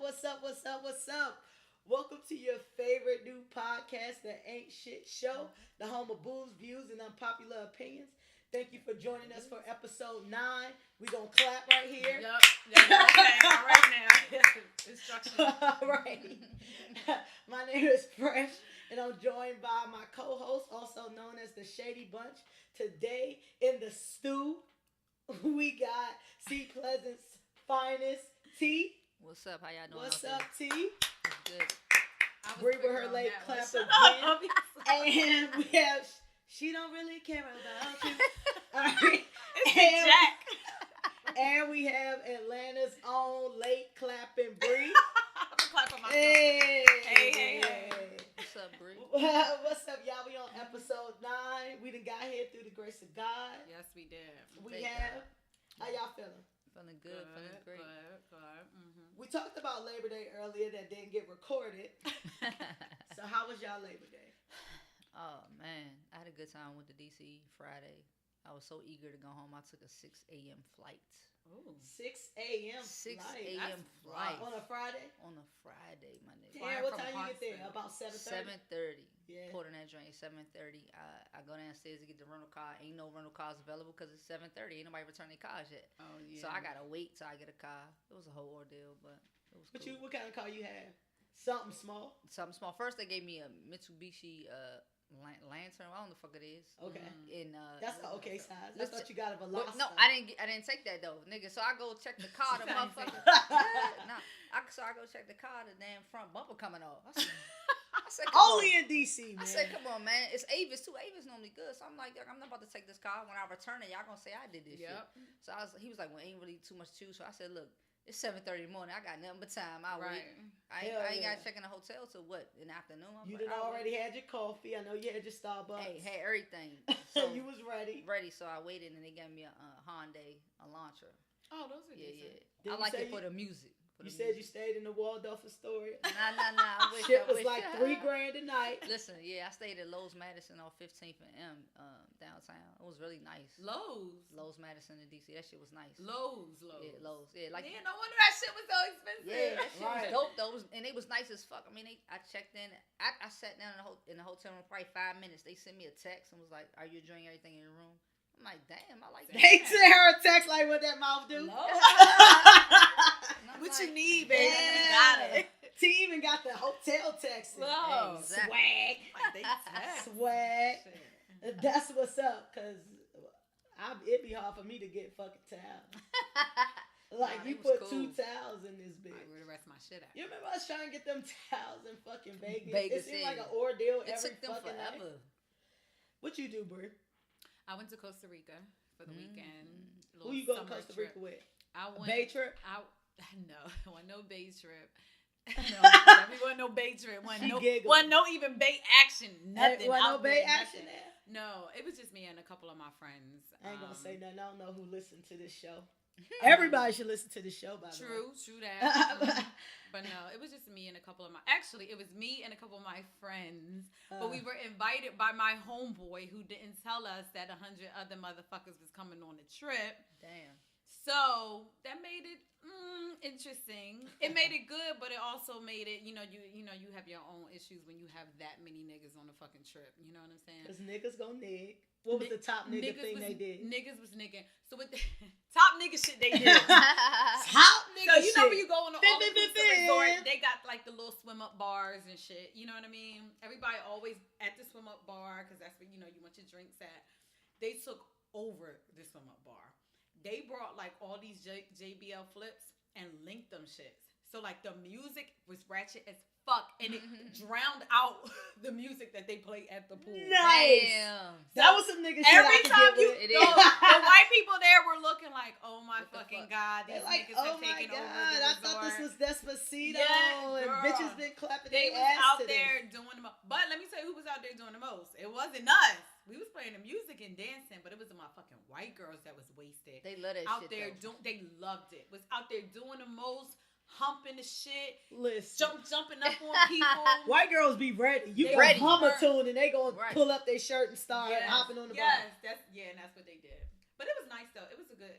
What's up? Welcome to your favorite new podcast, The Ain't Shit Show, the home of booze, views, and unpopular opinions. Thank you for joining us for episode 9. We gonna clap right here. Yup. Okay, all right now. Instructions. All right. My name is Fresh, and I'm joined by my co-host, also known as the Shady Bunch. Today in the stew, we got C Pleasant's finest, T. What's up? How y'all doing? What's up, T? It's good. Bree with her late clap again. And we have, she don't really care about you. All right. It's Jack. And we have Atlanta's own late clapping Bree. I'm clapping myself. Hey. What's up, Bree? What's up, y'all? We on episode 9. We done got here through the grace of God. Yes, we did. We have. How y'all feeling? Feeling good. Feeling great. Good. Mm-hmm. We talked about Labor Day earlier that didn't get recorded. So how was y'all Labor Day? Oh, man. I had a good time with the DC Friday. I was so eager to go home. I took a 6 a.m. flight. Ooh. 6 a.m. 6 flight. a.m. flight. On a Friday? On a Friday, my nigga. Damn, what time you get there? About 7:30? 7:30. Yeah. Port in that joint, 7:30. I go downstairs to get the rental car. Ain't no rental cars available because it's 7:30. Ain't nobody returned their cars yet. Oh, yeah. So I got to wait till I get a car. It was a whole ordeal, but it was cool. What kind of car you have? Something small? Something small. First, they gave me a Mitsubishi Lantern. I don't know the fuck it is. Okay. In That's the okay size. I let's thought you got a Veloster. no, I didn't take that though, nigga. So I go check the car. The motherfucker. So I go check the car. The damn front bumper coming off. I said, only in DC, man. I said, come on, man. It's Avis too. Avis normally good. So I'm like, I'm not about to take this car. When I return it, y'all gonna say I did this shit. So he was like, well, ain't really too much to. So I said, look. It's 7:30 in the morning. I got nothing but time. I ain't got to check in the hotel till what, in the afternoon? You done already had your coffee. I know you had your Starbucks. Hey, had everything. So you was ready. So I waited and they gave me a Hyundai Elantra. Oh, those are decent. I like it for the music. You said you stayed in the Waldorf Astoria. Nah. Shit was like $3,000 a night. Listen, I stayed at Lowe's Madison on 15th and M downtown. It was really nice. Lowe's Madison in DC. That shit was nice. Lowe's. Yeah, Lowe's. Yeah, like no wonder that shit was so expensive. Yeah, that shit was dope though. And it was nice as fuck. I mean, I checked in. I sat down in the hotel room probably 5 minutes. They sent me a text and was like, "Are you enjoying everything in your room?" I'm like, damn, I like that. They sent her a text like, what that mouth do? What you need, baby? You got it. T even got the hotel text. Whoa. Swag. Like they text. Swag. That's what's up, because it'd be hard for me to get fucking towels. Like, you put cool. 2 towels in this bitch. I would rest my shit out. You remember us trying to get them towels in fucking Vegas? It Vegas seemed like an ordeal every took them fucking forever. night. What you do, Brie? I went to Costa Rica for the weekend. Who you go to Costa Rica with? I went. Bay trip? No, I went no bay trip. No, definitely wasn't no bay trip. Wasn't no even bay action. Nothing. Wasn't no bay action there? No, it was just me and a couple of my friends. I ain't gonna say nothing. I don't know who listened to this show. Everybody should listen to this show, by the way. True that. But no, it was just me and a couple of it was me and a couple of my friends. But we were invited by my homeboy who didn't tell us that 100 other motherfuckers was coming on the trip. Damn. So that made it interesting. It made it good, but it also made it, you have your own issues when you have that many niggas on a fucking trip. You know what I'm saying? Because niggas go nig. What was the top nigga thing they did? Niggas was nigging. So with the top nigga shit they did. Top nigga so you shit. know when you go on an all-inclusive resort, they got like the little swim up bars and shit. You know what I mean? Everybody always at the swim up bar because that's where you want your drinks at. They took over the swim up bar. They brought like all these JBL flips and linked them shits. So like the music was ratchet as fuck, and it drowned out the music that they play at the pool. Nice. Damn. That was some nigga shit. Every time the white people there were looking like, oh my fucking god, these niggas have taken over the resort. I thought this was Despacito, yeah, and bitches been clapping their ass was out to there this. doing the most. But let me tell you who was out there doing the most. It wasn't us. We was playing the music and dancing, but it was the motherfucking white girls that was wasted. They love that out shit. They loved it. Was out there doing the most. Humping the shit, listen, jumping up on people. White girls be ready. You can hum a tune and they gonna pull up their shirt and start hopping on the bar. And that's what they did. But it was nice though. It was a good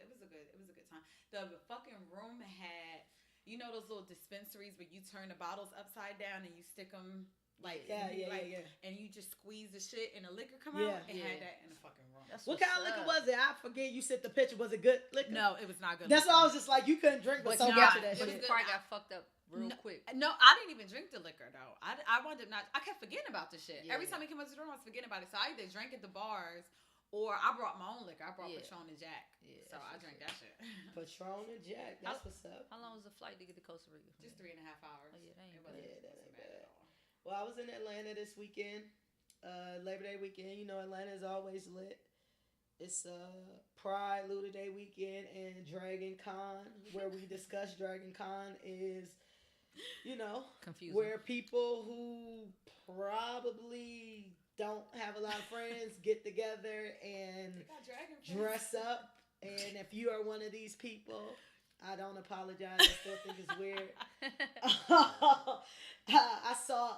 time. The fucking room had, you know those little dispensaries where you turn the bottles upside down and you stick them and you just squeeze the shit and the liquor come out. It had that in the fucking room. What kind of liquor was it? I forget. You said the picture. Was it good liquor? No, it was not good. That's why I was just like, you couldn't drink, but so much of that shit. But it probably got fucked up real quick. No, I didn't even drink the liquor though. I wound up not. I kept forgetting about the shit. Every time I came up to the room, I was forgetting about it. So I either drank at the bars or I brought my own liquor. I brought Patron and Jack. So I drank that shit. Patron and Jack. That's what's up. How long was the flight to get to Costa Rica? Just 3.5 hours. Oh, yeah, that ain't bad. Well, I was in Atlanta this weekend, Labor Day weekend. You know, Atlanta is always lit. It's Pride, Luda Day weekend, and Dragon Con, where we discuss Dragon Con is, you know, confusing. Where people who probably don't have a lot of friends get together and dress up. And if you are one of these people, I don't apologize. I still think it's weird. I saw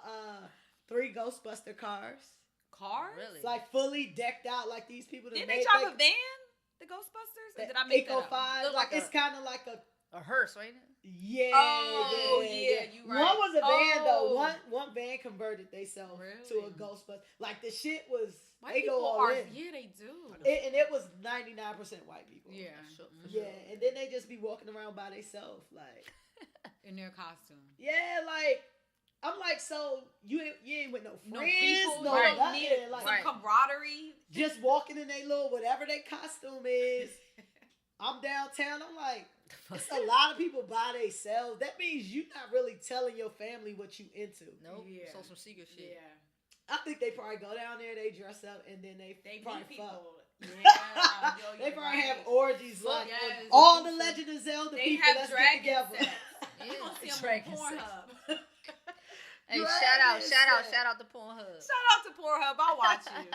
3 Ghostbuster cars. Cars? Really? Like fully decked out like these people. Didn't they drive a van? The Ghostbusters? Or did I make that up? 5. Like it's kind of like a hearse, ain't it? Yeah. Oh, yeah. You right. One was a van though. One van converted themselves to a Ghostbuster. Like the shit was. White they people go all in. Yeah, they do. And it was 99% white people. Yeah. Yeah, and then they just be walking around by themselves, like in their costume. Yeah, like I'm like, so you ain't with no friends, people, no nothing, like some camaraderie. Just walking in their little whatever their costume is. I'm downtown. I'm like, it's a lot of people by themselves. That means you're not really telling your family what you into. Nope. Yeah. So some secret shit. Yeah. I think they probably go down there, they dress up, and then they probably fuck. Yeah, they probably have orgies like all the Legend of Zelda they people. Let's get together. You gonna see them on Pornhub. Hey, shout out to Pornhub. Shout out to Pornhub. I'll watch you.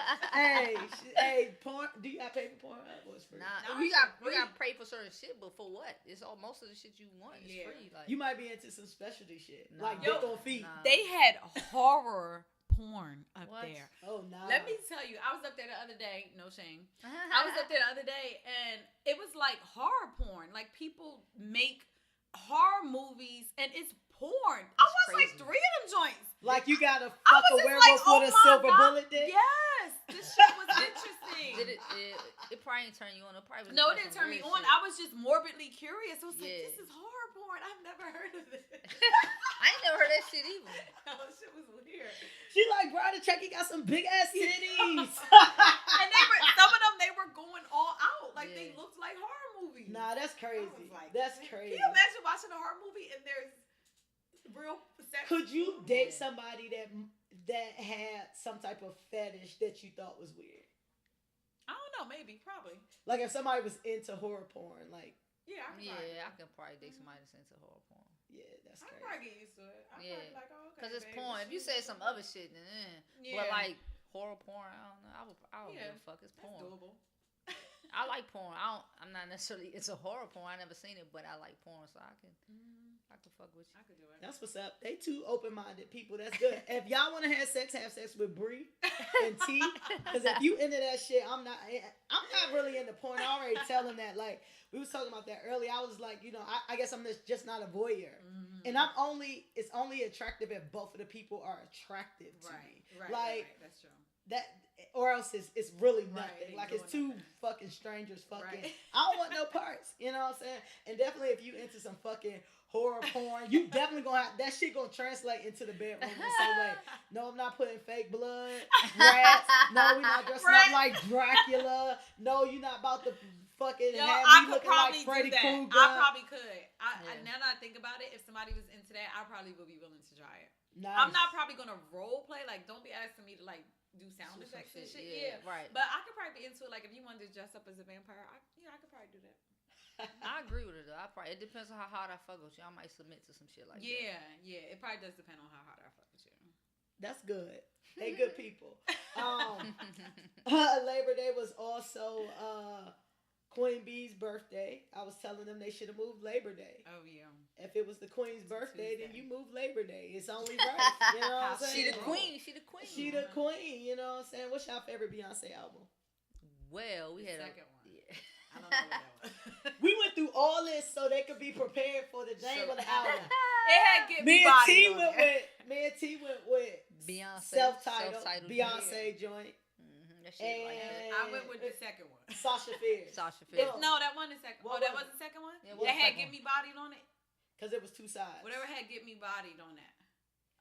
hey, porn. Do you got to pay for Pornhub? Or it's free? Nah, we got to pay for certain shit, but for what? It's all most of the shit you want is free. Like you might be into some specialty shit, like dick on feet. They had horror porn up there. Oh no! Let me tell you, I was up there the other day. No shame. I was up there the other day, and it was like horror porn. Like people make horror movies, and it's porn. I watched like 3 of them joints. Like you gotta fuck a werewolf with a silver bullet dick. Yes, this shit was interesting. It probably didn't turn you on. It didn't turn me on. I was just morbidly curious. I was like, this is horror porn. I've never heard of this. I ain't never heard that shit either. That shit was weird. She like, bro, the Chucky got some big ass titties. And some of them, they were going all out. Like they looked like horror movies. Nah, that's crazy. Like, that's crazy. Can you imagine watching a horror movie and there's real sex? Could you date somebody that had some type of fetish that you thought was weird? I don't know, maybe, probably. Like if somebody was into horror porn, like I can probably date somebody that's into horror porn. Yeah, that's crazy. I probably get used to it. I'm probably like, oh, okay. Because it's porn. If you say some other shit, then but like horror porn, I don't know. I don't give a fuck. It's porn. That's doable. I like porn. I'm not necessarily it's a horror porn. I never seen it, but I like porn, so I can fuck with you. I could do it. That's what's up. They 2 open-minded people. That's good. If y'all want to have sex with Bree and T. Because if you into that shit, I'm not really into porn. I already tell them that. Like we was talking about that earlier. I was like, you know, I guess I'm just not a voyeur, and it's only attractive if both of the people are attractive to me. Right. That's true. That or else it's really nothing. Like it's 2 fucking strangers fucking. Right. I don't want no parts. You know what I'm saying? And definitely if you into some fucking horror porn, you definitely gonna have that shit gonna translate into the bedroom in some way. No, I'm not putting fake blood, rats. No, we're not dressing up like Dracula. No, you're not about to fucking have me looking like Freddy Krueger. I probably could. Now that I think about it, if somebody was into that, I probably would be willing to try it. Nice. I'm not probably gonna role play. Like, don't be asking me to like do sound effects and shit. Yeah, right. But I could probably be into it. Like, if you wanted to dress up as a vampire, I could probably do that. I agree with it though. It depends on how hard I fuck with you. I might submit to some shit like that. Yeah. It probably does depend on how hard I fuck with you. That's good. They good people. Labor Day was also Queen Bee's birthday. I was telling them they should have moved Labor Day. Oh yeah. If it was the Queen's birthday, then you move Labor Day. It's only right. You know what I'm saying? She the queen. She the queen. You know what I'm saying? What's your favorite Beyonce album? Well, we had second one. Yeah. I I don't know what that was. We went through all this so they could be prepared for the name of the album. It had Get Me Body on there. Me and T went with Beyonce. self-titled Beyonce joint. That shit like I went with the second one. Sasha Fierce. No, that wasn't the second. That was the second one? Yeah, that had Get Me Bodied on it? Because it was two sides. Whatever had Get Me Bodied on that.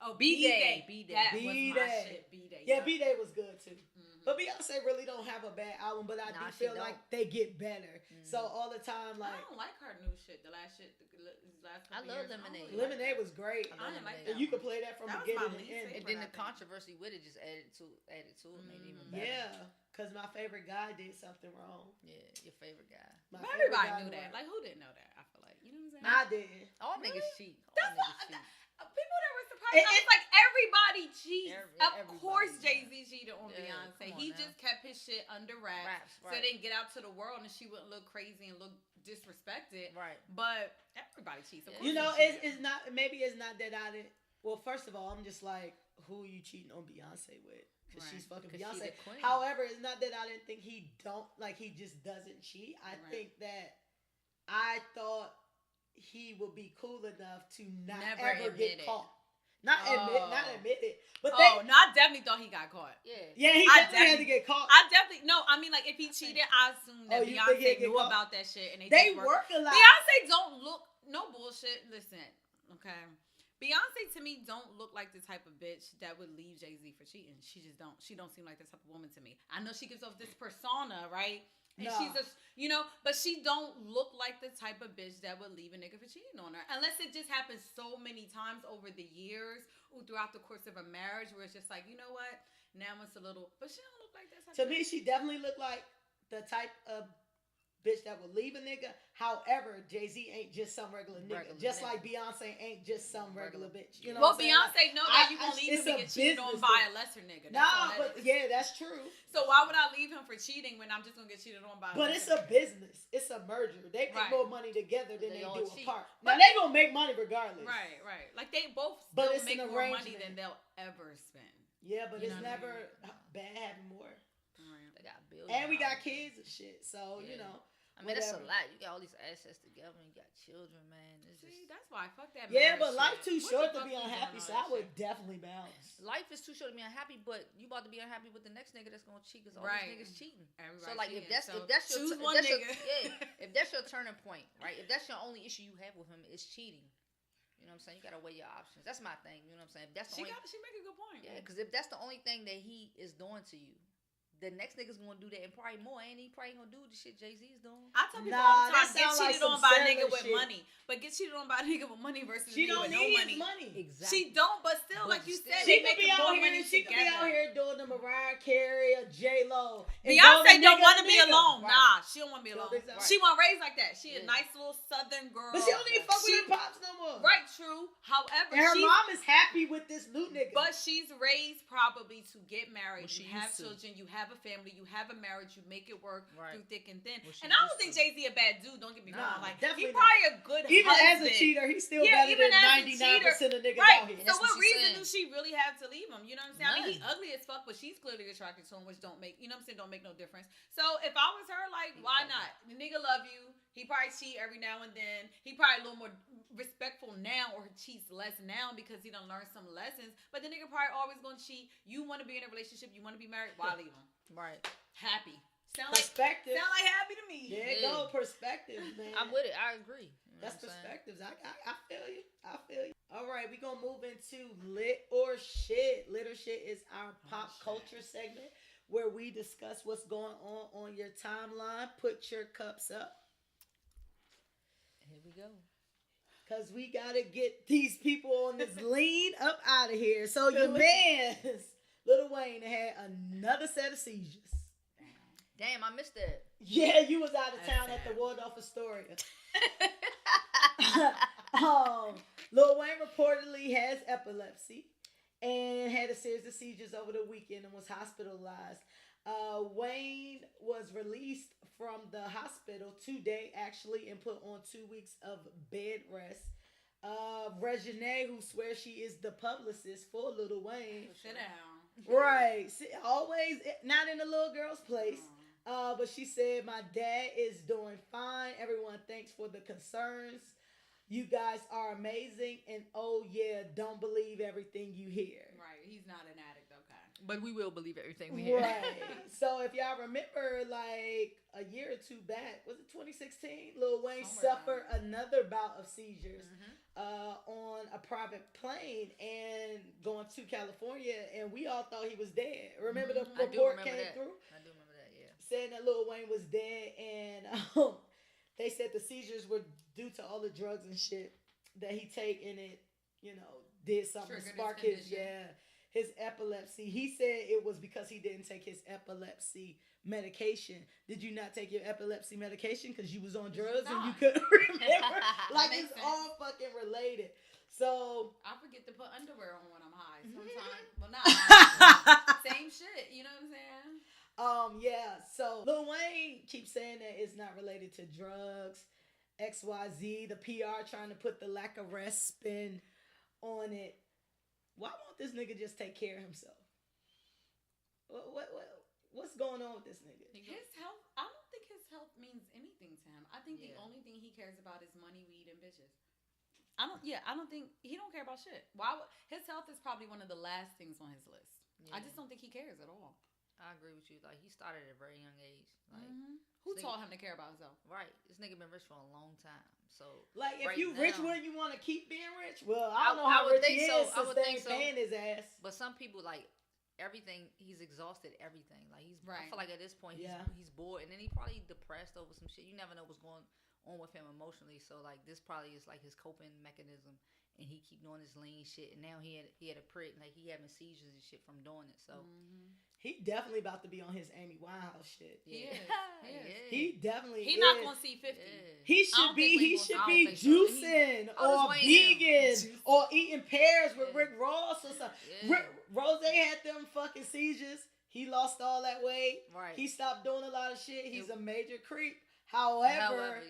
Oh, B-Day. That was my shit. B-Day. Yeah, B-Day was good too. But Beyonce really don't have a bad album, but I do feel like they get better. So all the time, like I don't like her new shit. The last shit, I love Lemonade. Lemonade was great. I didn't like that. You could play that from beginning to end. And then the controversy with it just added to it, made it even better. Yeah, because my favorite guy did something wrong. Yeah, your favorite guy. Everybody knew that. Like, who didn't know that? I feel like, you know what I'm saying? I didn't. All niggas cheat. People that were surprised. It's like everybody cheats. Of course, Jay-Z cheated on Beyonce. He just kept his shit under wraps, so they didn't get out to the world and she wouldn't look crazy and look disrespected. Right. But everybody cheats. You know, it's not. Maybe it's not that I didn't. Well, first of all, I'm just like, who are you cheating on Beyonce with? Because she's fucking Beyonce. However, it's not that I didn't think he just doesn't cheat. I think that I thought he would be cool enough to not ever get caught. Not admit it. But no, I definitely thought he got caught. Yeah, he definitely had to get caught. I mean, like, if he cheated, I assume that Beyonce knew about that shit. And they work a lot. Beyonce don't look, no bullshit. Listen, okay. Beyonce to me don't look like the type of bitch that would leave Jay-Z for cheating. She just don't. She don't seem like this type of woman to me. I know she gives off this persona, right? And she's just, but she don't look like the type of bitch that would leave a nigga for cheating on her. Unless it just happens so many times over the years or throughout the course of a marriage where it's just like, you know what? Now it's a little, but she don't look like that. To me, she definitely looked like the type of bitch that would leave a nigga. However, Jay-Z ain't just some regular nigga. Like Beyonce ain't just some regular bitch. You know Beyonce know that you can leave him and get cheated on by a lesser nigga. That's true. So why would I leave him for cheating when I'm just gonna get cheated on by a But it's a business. It's a merger. They make more money together than they do apart. Now, But they gonna make money regardless. Right. Like, they both still make more money than they'll ever spend. Yeah, but it's never bad having more. Right. They got bills. And we got kids and shit. So, I mean, that's a lot. You got all these assets together and you got children, man. That's why. Fuck that. Yeah, but life too short to be unhappy, so I would definitely bounce. Life is too short to be unhappy, but you about to be unhappy with the next nigga that's gonna cheat because all these niggas cheating. Everybody so like, cheating. if that's your turning point, right? If that's your only issue you have with him is cheating, you know what I'm saying? You gotta weigh your options. That's my thing. You know what I'm saying? If that's she make a good point. Yeah, because if that's the only thing that he is doing to you, the next nigga's gonna do that and probably more, and he probably gonna do the shit Jay-Z's doing. I tell people all the time, get cheated on by a nigga with money, but get cheated on by a nigga with money versus a nigga with no money. Exactly. She don't, but still, like you said, she they make more money together. She could be out here doing the Mariah Carey or J-Lo. Beyonce don't want to be alone. Right. Nah, she don't want to be alone. Right. She want raised like that. She a nice little Southern girl. But she don't even fuck with her pops no more. Right, true. However, and her mom is happy with this new nigga. But she's raised probably to get married. You have children. You have a family. You have a marriage. You make it work through thick and thin. And I don't think Jay-Z a bad dude. Don't get me wrong. Like, he probably a good even husband. As a cheater, he's still better than 99% of niggas out here. So what reason do she really have to leave him? You know what I'm saying? I mean, he ugly as fuck, but she's clearly attracted to him, which don't make, don't make no difference. So if I was her, like, why not? The nigga love you. He probably cheat every now and then. He probably a little more respectful now or cheats less now because he done learned some lessons. But the nigga probably always gonna cheat. You want to be in a relationship. You want to be married. Why leave him? Right. Happy. Sound perspective. like happy to me. There you go. Perspective, man. I'm with it. I agree. That's perspectives. I feel you. I feel you. All right, we're going to move into Lit or Shit. Lit or Shit is our pop culture segment where we discuss what's going on your timeline. Put your cups up. Here we go. Because we got to get these people on this lean up out of here. So your man, Lil Wayne, had another set of seizures. Damn, I missed that. Yeah, you was out of town at the Waldorf Astoria. Lil Wayne reportedly has epilepsy and had a series of seizures over the weekend and was hospitalized. Wayne was released from the hospital today, actually, and put on 2 weeks of bed rest. Reginae, who swears she is the publicist for Lil Wayne. Sit down. Right. Always not in the little girl's place. But she said, my dad is doing fine. Everyone, thanks for the concerns. You guys are amazing. And oh, yeah, don't believe everything you hear. Right. He's not an addict, okay. But we will believe everything we hear. Right. So if y'all remember, like a year or two back, was it 2016? Lil Wayne suffered another bout of seizures on a private plane and going to California, and we all thought he was dead. Remember the report came through? I do remember that, yeah. Saying that Lil Wayne was dead, and they said the seizures were due to all the drugs and shit that he take, and it, did something to spark his epilepsy. He said it was because he didn't take his epilepsy medication. Did you not take your epilepsy medication because you was on drugs and you couldn't remember? Like, it's all fucking related. So I forget to put underwear on when I'm high sometimes. Well, not same shit. You know what I'm saying? Yeah. So Lil Wayne keeps saying that it's not related to drugs. XYZ, the PR trying to put the lack of rest spin on it. Why won't this nigga just take care of himself? What's going on with this nigga? His health, I don't think his health means anything to him. I think the only thing he cares about is money, weed, and bitches. I don't think he don't care about shit. His health is probably one of the last things on his list. Yeah. I just don't think he cares at all. I agree with you. Like, he started at a very young age. Like, who taught him to care about himself? Right. This nigga been rich for a long time. So, like, if you rich, wouldn't you want to keep being rich? Well, I don't know how rich he is since they ain't paying his ass. But some people, like, everything, he's exhausted everything. Like, I feel like at this point, he's bored. And then he probably depressed over some shit. You never know what's going on with him emotionally. So, like, this probably is, like, his coping mechanism. And he keep doing this lean shit. And now he had a prick. Like, he having seizures and shit from doing it. So... He definitely about to be on his Amy Winehouse shit. Yeah. He definitely He not gonna see 50. He should be juicing or vegan or eating pears with Rick Ross or something. Rose had them fucking seizures. He lost all that weight. Right. He stopped doing a lot of shit. He's a major creep. However,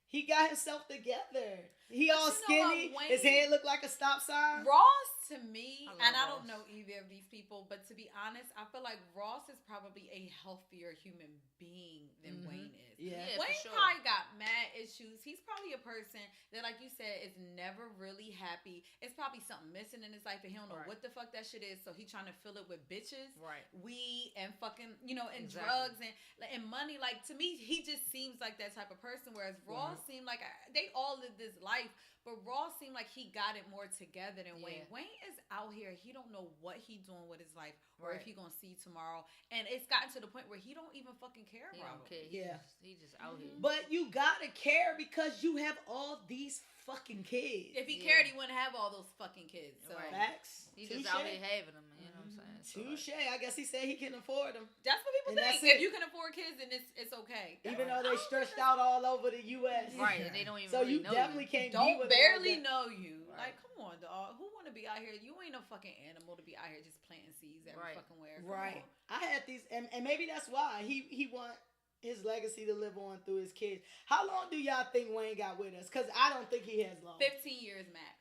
he got himself together. He all skinny. His head looked like a stop sign. Ross, to me, and I don't know either of these people, but to be honest, I feel like Ross is probably a healthier human being than Wayne is. Yeah, Wayne probably got mad issues. He's probably a person that, like you said, is never really happy. It's probably something missing in his life, and he don't know what the fuck that shit is. So he trying to fill it with bitches, weed, and fucking, and drugs and money. Like, to me, he just seems like that type of person. Whereas Ross seemed like they all live this life. But Ross seemed like he got it more together than Wayne. Wayne is out here. He don't know what he doing with his life or if he gonna see tomorrow. And it's gotten to the point where he don't even fucking care about it. He just out here. But you gotta care because you have all these fucking kids. If he cared, he wouldn't have all those fucking kids. So. Facts. He just out here having them. You know what I'm saying? Touche. I guess he said he can afford them. That's what people think. If you can afford kids, then it's okay. Even though they stretched out all over the U.S. Right, and they don't even so really you definitely can't be with barely know you. Right. Like, come on, dog. Who want to be out here? You ain't no fucking animal to be out here just planting seeds every fucking where. Right. I had these, and maybe that's why he want his legacy to live on through his kids. How long do y'all think Wayne got with us? Because I don't think he has long. 15 years max.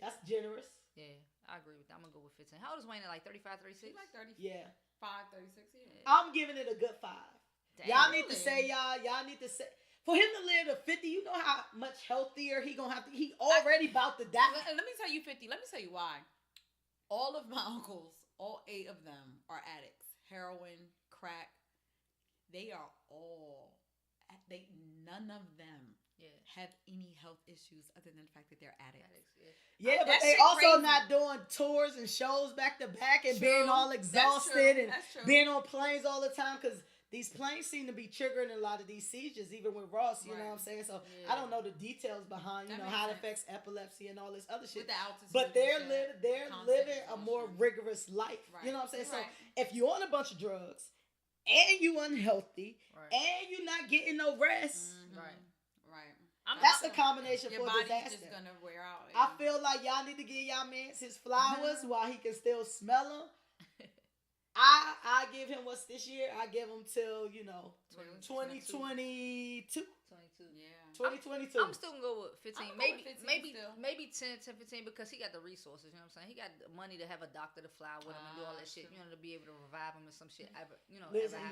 That's generous. Yeah. I agree with that. I'm going to go with 15. How old is Wayne? Like 35, 36? He's like 30. Yeah. 5, 36, yeah. I'm giving it a good 5. Damn, y'all need to say, y'all need to say, for him to live to 50, you know how much healthier he gonna have to, he already about to die. Let me tell you 50. Let me tell you why. All of my uncles, all 8 of them are addicts. Heroin, crack. They are all, none of them have any health issues other than the fact that they're addicts. Yeah, but they also not doing tours and shows back to back and being all exhausted and being on planes all the time because these planes seem to be triggering a lot of these seizures, even with Ross, you know what I'm saying? So I don't know the details behind, how it affects epilepsy and all this other shit. But they're living a more rigorous life. You know what I'm saying? So if you're on a bunch of drugs and you unhealthy and you're not getting no rest, that's a combination for body's disaster. Just gonna wear out. I feel like y'all need to give y'all man his flowers while he can still smell them. I give him what's this year? I give him till 2022. 22. Yeah. 2022. I'm still gonna go with 15. Maybe 15 maybe 10, 15 because he got the resources. You know what I'm saying? He got the money to have a doctor to fly with him and do all that shit. You know, to be able to revive him and some shit. Listen,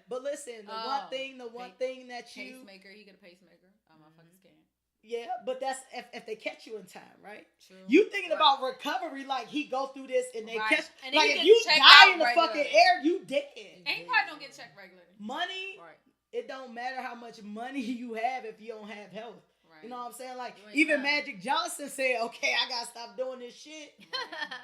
but listen, the one thing that you pacemaker, he get a pacemaker. Motherfuckers can't. Yeah, but that's if they catch you in time, right? True. You thinking about recovery like he go through this and they catch, and like if you die in the fucking air, you dead. And he probably don't get checked regularly. Money, right? It don't matter how much money you have if you don't have health. Right. You know what I'm saying? Like even Magic Johnson said, "Okay, I gotta stop doing this shit,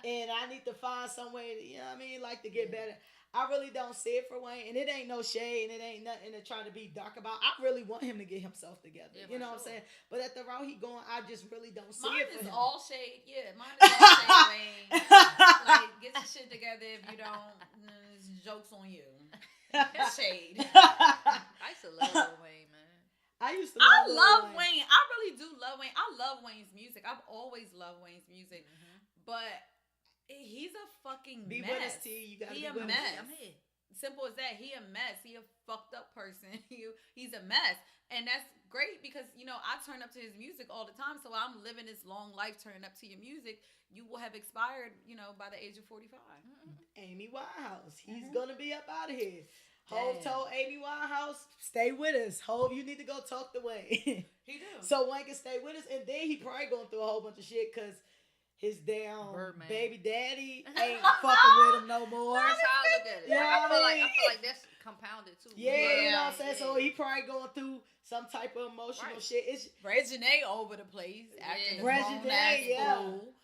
and I need to find some way to, you know what I mean, like to get better." I really don't see it for Wayne, and it ain't no shade, and it ain't nothing to try to be dark about. I really want him to get himself together. Yeah, you know what I'm saying? But at the route he going, I just really don't see it for him. Mine is all shade. Yeah, mine is all shade, Wayne. Like, get your shit together. If you don't, joke's on you. Shade. I used to love Wayne, man. I love Wayne. I really do love Wayne. I love Wayne's music. I've always loved Wayne's music. But he's a fucking be mess. With his tea, you gotta he be a with mess. I'm here. Simple as that. He a mess. He a fucked up person. He's a mess. And that's great because, I turn up to his music all the time. So I'm living this long life turning up to your music. You will have expired, by the age of 45. Amy Winehouse. He's going to be up out of here. Hov told Amy Winehouse, stay with us. Hov, you need to go talk to Wayne. He do. So Wayne can stay with us. And then he probably going through a whole bunch of shit because his damn baby daddy ain't fucking with him no more. That's how I look at it. Yeah, I feel like that's compounded too. Yeah, you know what I'm saying? So he probably going through some type of emotional shit. It's Reginae over the place. Reginae, yeah.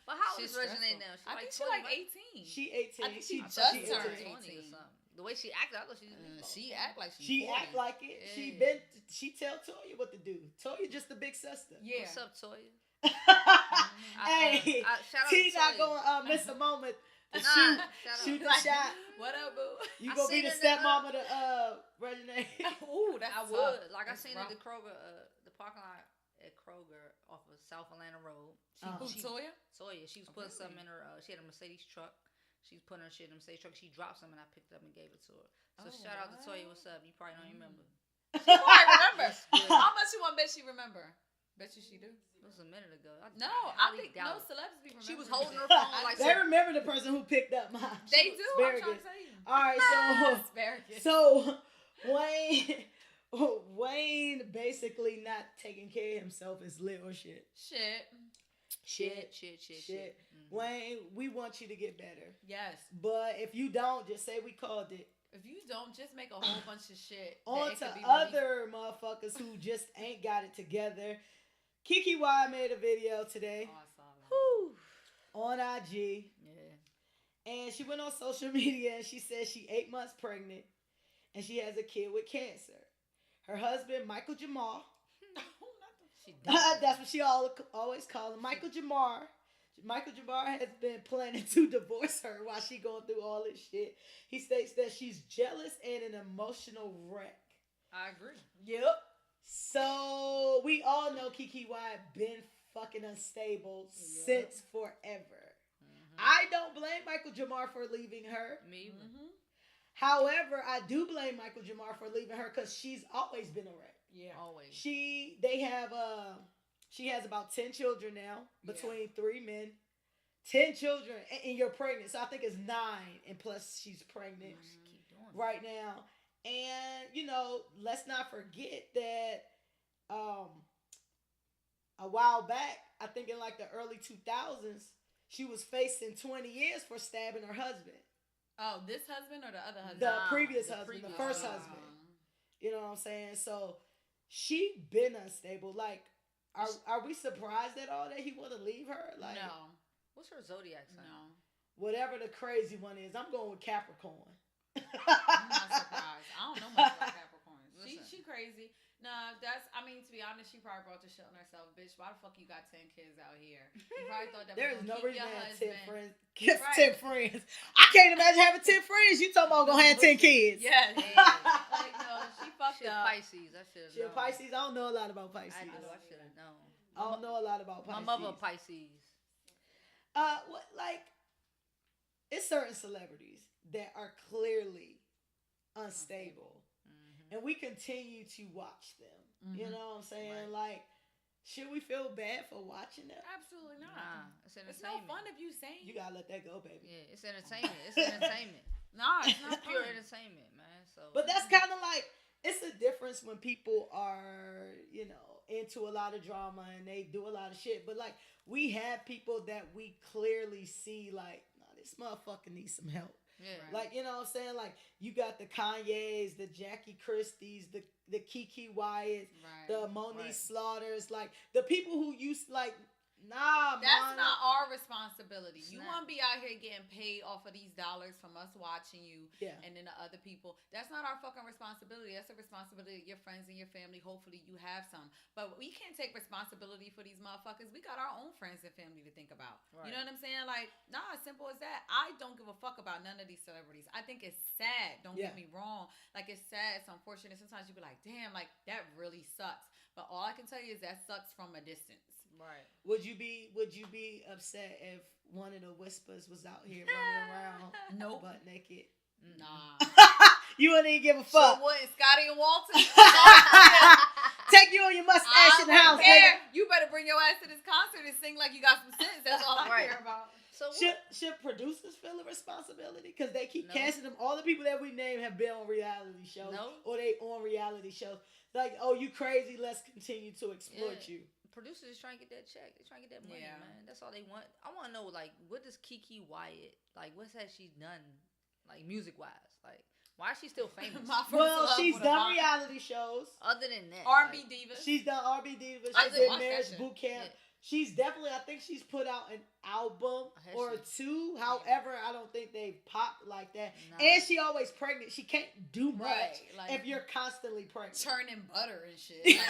But how old is Reginae now? I think she's like 18. She 18. I think she just turned 18 or something. The way she acted, I thought she act like she 40. act like it. Yeah. She tell Toya what to do. Toya just the big sister. Yeah. What's up, Toya? Hey, T not gonna miss a moment to shoot the shot. What up, boo? You gonna be the stepmama to Reginae? Ooh, that's I would. Like I seen at the Kroger, the parking lot at Kroger off of South Atlanta Road. Toya? Toya. She was putting something in her. She had a Mercedes truck. She was putting her shit in a Mercedes truck. She dropped something. I picked it up and gave it to her. So shout out to Toya. What's up? You probably don't remember. She probably remember. How much you want to bet she remember? Bet you she do. It was a minute ago. I think no celebs be remembering. She was holding her phone like they remember the person who picked up mine. They do. I'm trying to tell you. All right, so Wayne basically not taking care of himself is lit or shit. Shit. Wayne, we want you to get better. Yes. But if you don't, just say we called it. If you don't, just make a whole bunch of shit. On to other motherfuckers who just ain't got it together. Keke Wyatt made a video today. Oh, I saw that. On IG. Yeah. And she went on social media and she said she 8 months pregnant and she has a kid with cancer. Her husband, Michael Jamar. That's what she always call him. Michael Jamar. Michael Jamar has been planning to divorce her while she going through all this shit. He states that she's jealous and an emotional wreck. I agree. Yep. So we all know Keke Wyatt been fucking unstable since forever. I don't blame Michael Jamar for leaving her. Me either. However, I do blame Michael Jamar for leaving her because she's always been a wreck. Yeah, always. She has about 10 children now between 3 men. 10 children and you're pregnant. So I think it's 9 and plus she's pregnant right now. And, let's not forget that a while back, I think in like the early 2000s, she was facing 20 years for stabbing her husband. Oh, this husband or the other husband? The previous husband, the first husband. You know what I'm saying? So she been unstable. Like, are we surprised at all that he want to leave her? Like, no. What's her zodiac sign? No. Whatever the crazy one is, I'm going with Capricorn. I'm not surprised. I don't know much about Capricorn. She crazy. Nah, to be honest, she probably brought the shit on herself. Bitch, why the fuck you got 10 kids out here? You probably thought that There's was no reason to have 10 friends. Right. 10 friends. I can't imagine having 10 friends. You talking about gonna have 10 kids. Yes. Like, no, she fucked up. Pisces. I should have known. She a Pisces. I don't know a lot about Pisces. I should have known. I don't know a lot about Pisces. My mother a Pisces. It's certain celebrities that are clearly unstable. And we continue to watch them. You know what I'm saying? Like, should we feel bad for watching that? Absolutely not. Nah, it's entertainment. It's no fun if you sing. You gotta let that go, baby. Yeah, it's entertainment. It's entertainment. Nah, it's not pure entertainment, man. So, but that's kind of like, it's a difference when people are, you know, into a lot of drama and they do a lot of shit. But like, we have people that we clearly see like, nah, this motherfucker needs some help. Yeah. Like, you know what I'm saying? Like, you got the Kanye's, the Jackie Christie's, the Keke Wyatt, the Monique Slaughters, like, the people who used, like, nah, that's not our responsibility. You want to be out here getting paid off of these dollars from us watching you and then the other people. That's not our fucking responsibility. That's the responsibility of your friends and your family. Hopefully you have some. But we can't take responsibility for these motherfuckers. We got our own friends and family to think about. Right. You know what I'm saying? Like, nah, as simple as that. I don't give a fuck about none of these celebrities. I think it's sad. Don't get me wrong. Like, it's sad. It's unfortunate. Sometimes you be like, damn, like, that really sucks. But all I can tell you is that sucks from a distance. Right. Would you be upset if one of the Whispers was out here running around butt naked? Nah. You wouldn't even give a fuck. So what, Scotty and Walter? Take you on your mustache in the house. You better bring your ass to this concert and sing like you got some sense. That's all I care about. So should producers feel a responsibility? Because they keep casting them. All the people that we name have been on reality shows. Or they on reality shows. Like, oh, you crazy, let's continue to exploit you. Producers is trying to get that check. They're trying to get that money, man. That's all they want. I want to know, like, what does Keke Wyatt, like, what has she done, like, music-wise? Like, why is she still famous? Well, she's done reality shows. Other than that. R&B Divas. She's done R&B Divas. She did Marriage Boot Camp. Yeah. She's definitely, I think she's put out an album or two. However, I don't think they popped like that. Nah. And she always pregnant. She can't do much if you're constantly pregnant. Churning butter and shit.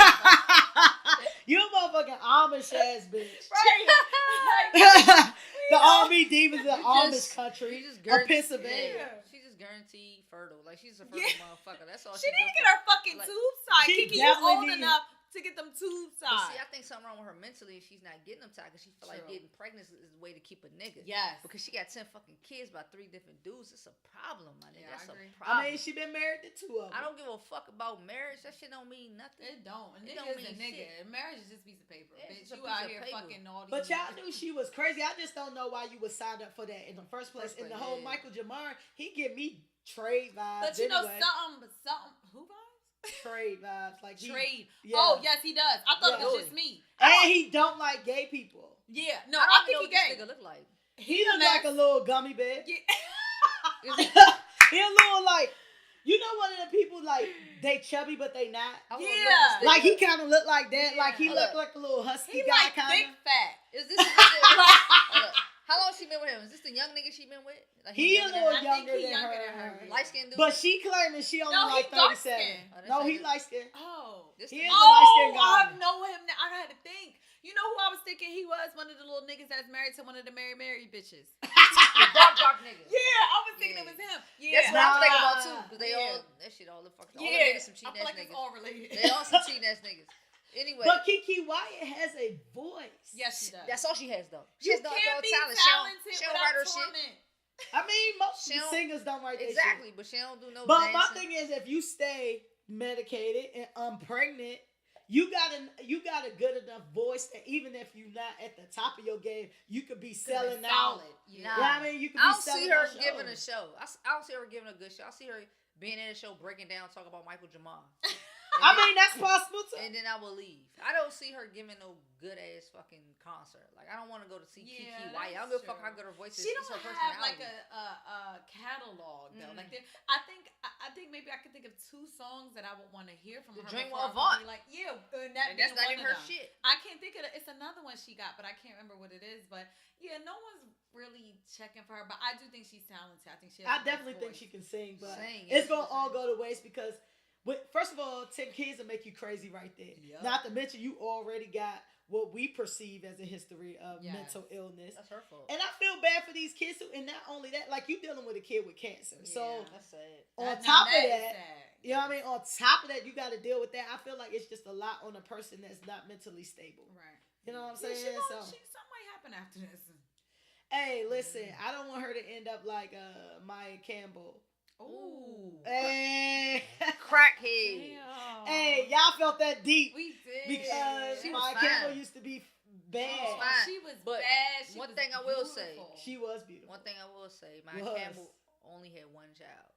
You a motherfucking Amish ass bitch. Right. The R&B Divas of the Amish country of Pennsylvania. Yeah. She's just guaranteed fertile. Like, she's a fertile motherfucker. That's all she need to get her fucking tubes tied. Keke, you old enough to get them tubes tied. But see, I think something wrong with her mentally if she's not getting them tied because she feel like getting pregnant is the way to keep a nigga. Yes. Because she got 10 fucking kids by 3 different dudes. It's a problem, my nigga. That's a problem. I mean, she been married to 2 of them. I don't give a fuck about marriage. That shit don't mean nothing. It don't. A nigga is a nigga. Marriage is just a piece of paper, bitch. You out here fucking all these. But y'all knew she was crazy. I just don't know why you was signed up for that in the first place. In the whole Michael Jamar, he give me trade vibes. But you know something. Who vibes? Trade vibes, like trade. Yeah. Oh yes, he does. I thought it was just me. And he don't like gay people. Yeah, no, I think he gay. Nigga look like he look like a little gummy bear. Yeah. He a little like, you know, one of the people like they chubby but they not. Yeah, like he kind of look like that. Like he look like a little husky guy, like kind of thick fat. Is this? How long she been with him? Is this the young nigga she been with? Like he a little younger than her. Light skinned dude. But she claiming she only like 37. No, he light skinned. He is a light skinned guy. I know him now. I had to think. You know who I was thinking he was? One of the little niggas that's married to one of the married bitches. The dark niggas. Yeah, I was thinking it was him. Yeah. That's what I'm thinking about too. Because they all, that shit all the fucking, all the niggas some cheating ass niggas. It's all related. They all some cheating ass niggas. Anyway. But Keke Wyatt has a voice. Yes, she does. That's all she has though. She has no talent. She don't write her shit. I mean, most singers don't write their shit. Exactly, but she don't do no But dancing. my thing is, if you stay medicated and pregnant, you got a good enough voice that even if you're not at the top of your game, you could be selling out. Yeah. You know what I mean? You could be selling out. I don't see her giving a show. I don't see her giving a good show. I see her being in a show, breaking down, talking about Michael Jamar. I mean, that's possible too. And then I will leave. I don't see her giving no good ass fucking concert. Like, I don't want to go to see Keke Wyatt. I don't give a fuck how good her voice is. She don't have like a catalog though. Like, I think maybe I could think of 2 songs that I would want to hear from her. Drink While Vaughn. Like, and that's not even her shit. I can't think of it. It's another one she got, but I can't remember what it is. But yeah, no one's really checking for her. But I do think she's talented. I think she. I definitely think she can sing, but it's gonna all go to waste because. First of all, 10 kids will make you crazy right there. Yep. Not to mention you already got what we perceive as a history of mental illness. That's her fault. And I feel bad for these kids too. And not only that, like you dealing with a kid with cancer. Yeah, so that's sad. On top of that, you know what I mean? On top of that, you got to deal with that. I feel like it's just a lot on a person that's not mentally stable. Right. You know what I'm saying? Something might happen after this. Hey, listen, I don't want her to end up like Maya Campbell. Ooh. Hey. Crackhead. Hey, y'all felt that deep. We did. Because Maya Campbell used to be bad. She was bad. One thing I will say. She was beautiful. One thing I will say. Maya Campbell only had one child.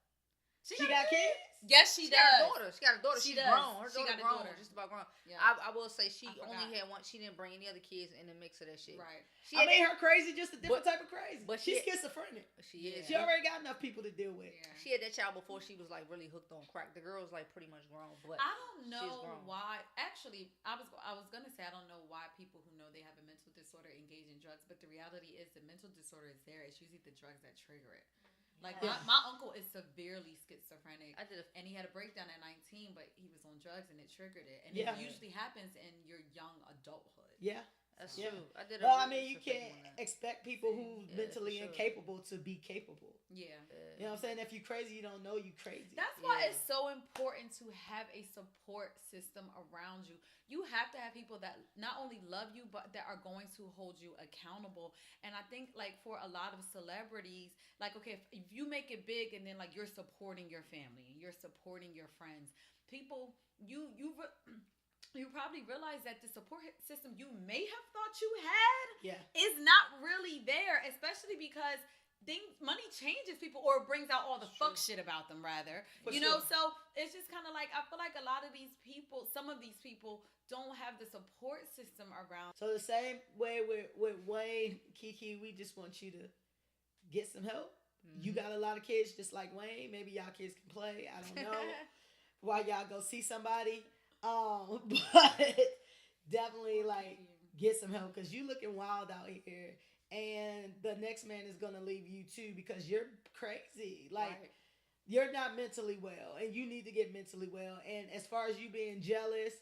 She got kids? Yes, she does. She got a daughter. She's grown. Her daughter grown. Just about grown. Yeah. I will say she only had one. She didn't bring any other kids in the mix of that shit. Right. I made her crazy, just a different type of crazy. But she's schizophrenic. She is. She already got enough people to deal with. Yeah. She had that child before she was like really hooked on crack. The girl was like pretty much grown. But I don't know why. Actually, I was gonna say I don't know why people who know they have a mental disorder engage in drugs. But the reality is the mental disorder is there. It's usually the drugs that trigger it. Like my uncle is severely schizophrenic. And he had a breakdown at 19, but he was on drugs and it triggered it. And it usually happens in your young adulthood. Yeah. That's true. You can't expect people who's mentally incapable to be capable. Yeah. You know what I'm saying? If you're crazy, you don't know you're crazy. That's why it's so important to have a support system around you. You have to have people that not only love you, but that are going to hold you accountable. And I think, like, for a lot of celebrities, like, okay, if you make it big and then, like, you're supporting your family, you're supporting your friends, people, you probably realize that the support system you may have thought you had is not really there, especially because money changes people, or it brings out all the fuck shit about them, rather. So it's just kind of like, I feel like a lot of these people, some of these people don't have the support system around. So the same way with Wayne, Keke, we just want you to get some help. Mm-hmm. You got a lot of kids just like Wayne. Maybe y'all kids can play. I don't know. While y'all go see somebody. But definitely like get some help, because you looking wild out here, and the next man is gonna leave you too, because you're crazy. Like you're not mentally well, and you need to get mentally well. And as far as you being jealous,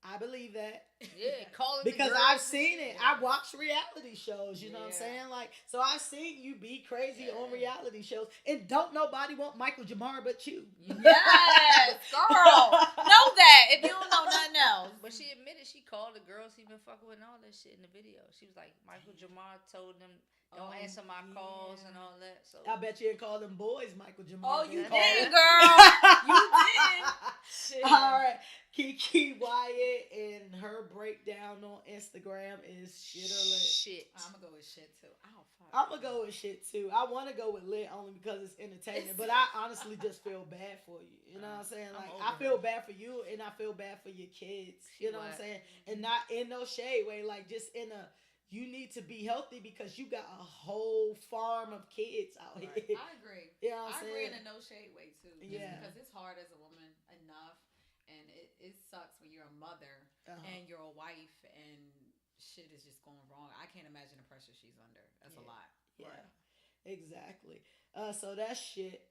I believe that. Yeah, call it because I've seen it. I watch reality shows, you know what I'm saying? Like, so I've seen you be crazy on reality shows, and don't nobody want Michael Jamar but you. Yes, girl. Know that if you don't know nothing else. But she admitted she called the girls he been fucking with and all that shit in the video. She was like, Michael Jamar told them don't answer my calls and all that. So I bet you didn't call them boys Michael Jamar. Oh, you did, girl. You did. Shit. All right. Keke Wyatt and her breakdown on Instagram is shit or lit. Shit. I'm gonna go with shit too. I'm gonna go with shit too. I want to go with lit only because it's entertainment, but I honestly just feel bad for you. You know what I'm saying? Like, I feel bad for you, and I feel bad for your kids. You know what I'm saying? And not in no shade way, like just in a, you need to be healthy because you got a whole farm of kids out here. I agree. You know what I'm saying? I agree in a no shade way too. Yeah. Because it's hard as a woman enough. And it sucks when you're a mother and you're a wife and shit is just going wrong. I can't imagine the pressure she's under. That's a lot. Yeah, exactly. So that shit.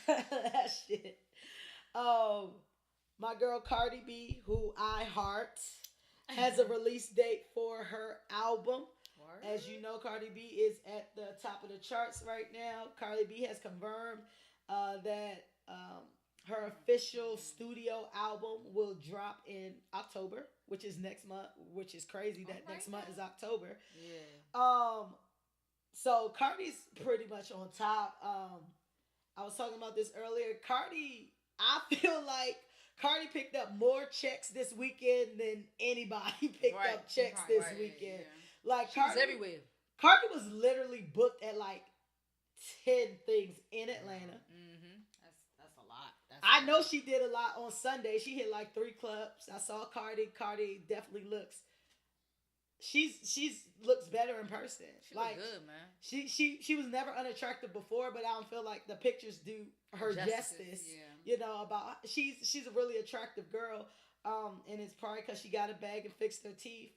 That shit. My girl Cardi B, who I heart, has a release date for her album. As you know, Cardi B is at the top of the charts right now. Cardi B has confirmed that her official studio album will drop in October, which is next month, which is crazy that next month is October. Yeah. So Cardi's pretty much on top. I was talking about this earlier. Cardi, I feel like Cardi picked up more checks this weekend than anybody picked up checks this weekend. Yeah. Like, Cardi, everywhere. Cardi was literally booked at like 10 things in Atlanta. Mm-hmm. That's a lot. I know she did a lot on Sunday. She hit like 3 clubs. I saw Cardi. Cardi definitely looks. She's looks better in person. She like good, man. She was never unattractive before, but I don't feel like the pictures do her justice. Yeah. You know, about she's a really attractive girl. And it's probably because she got a bag and fixed her teeth.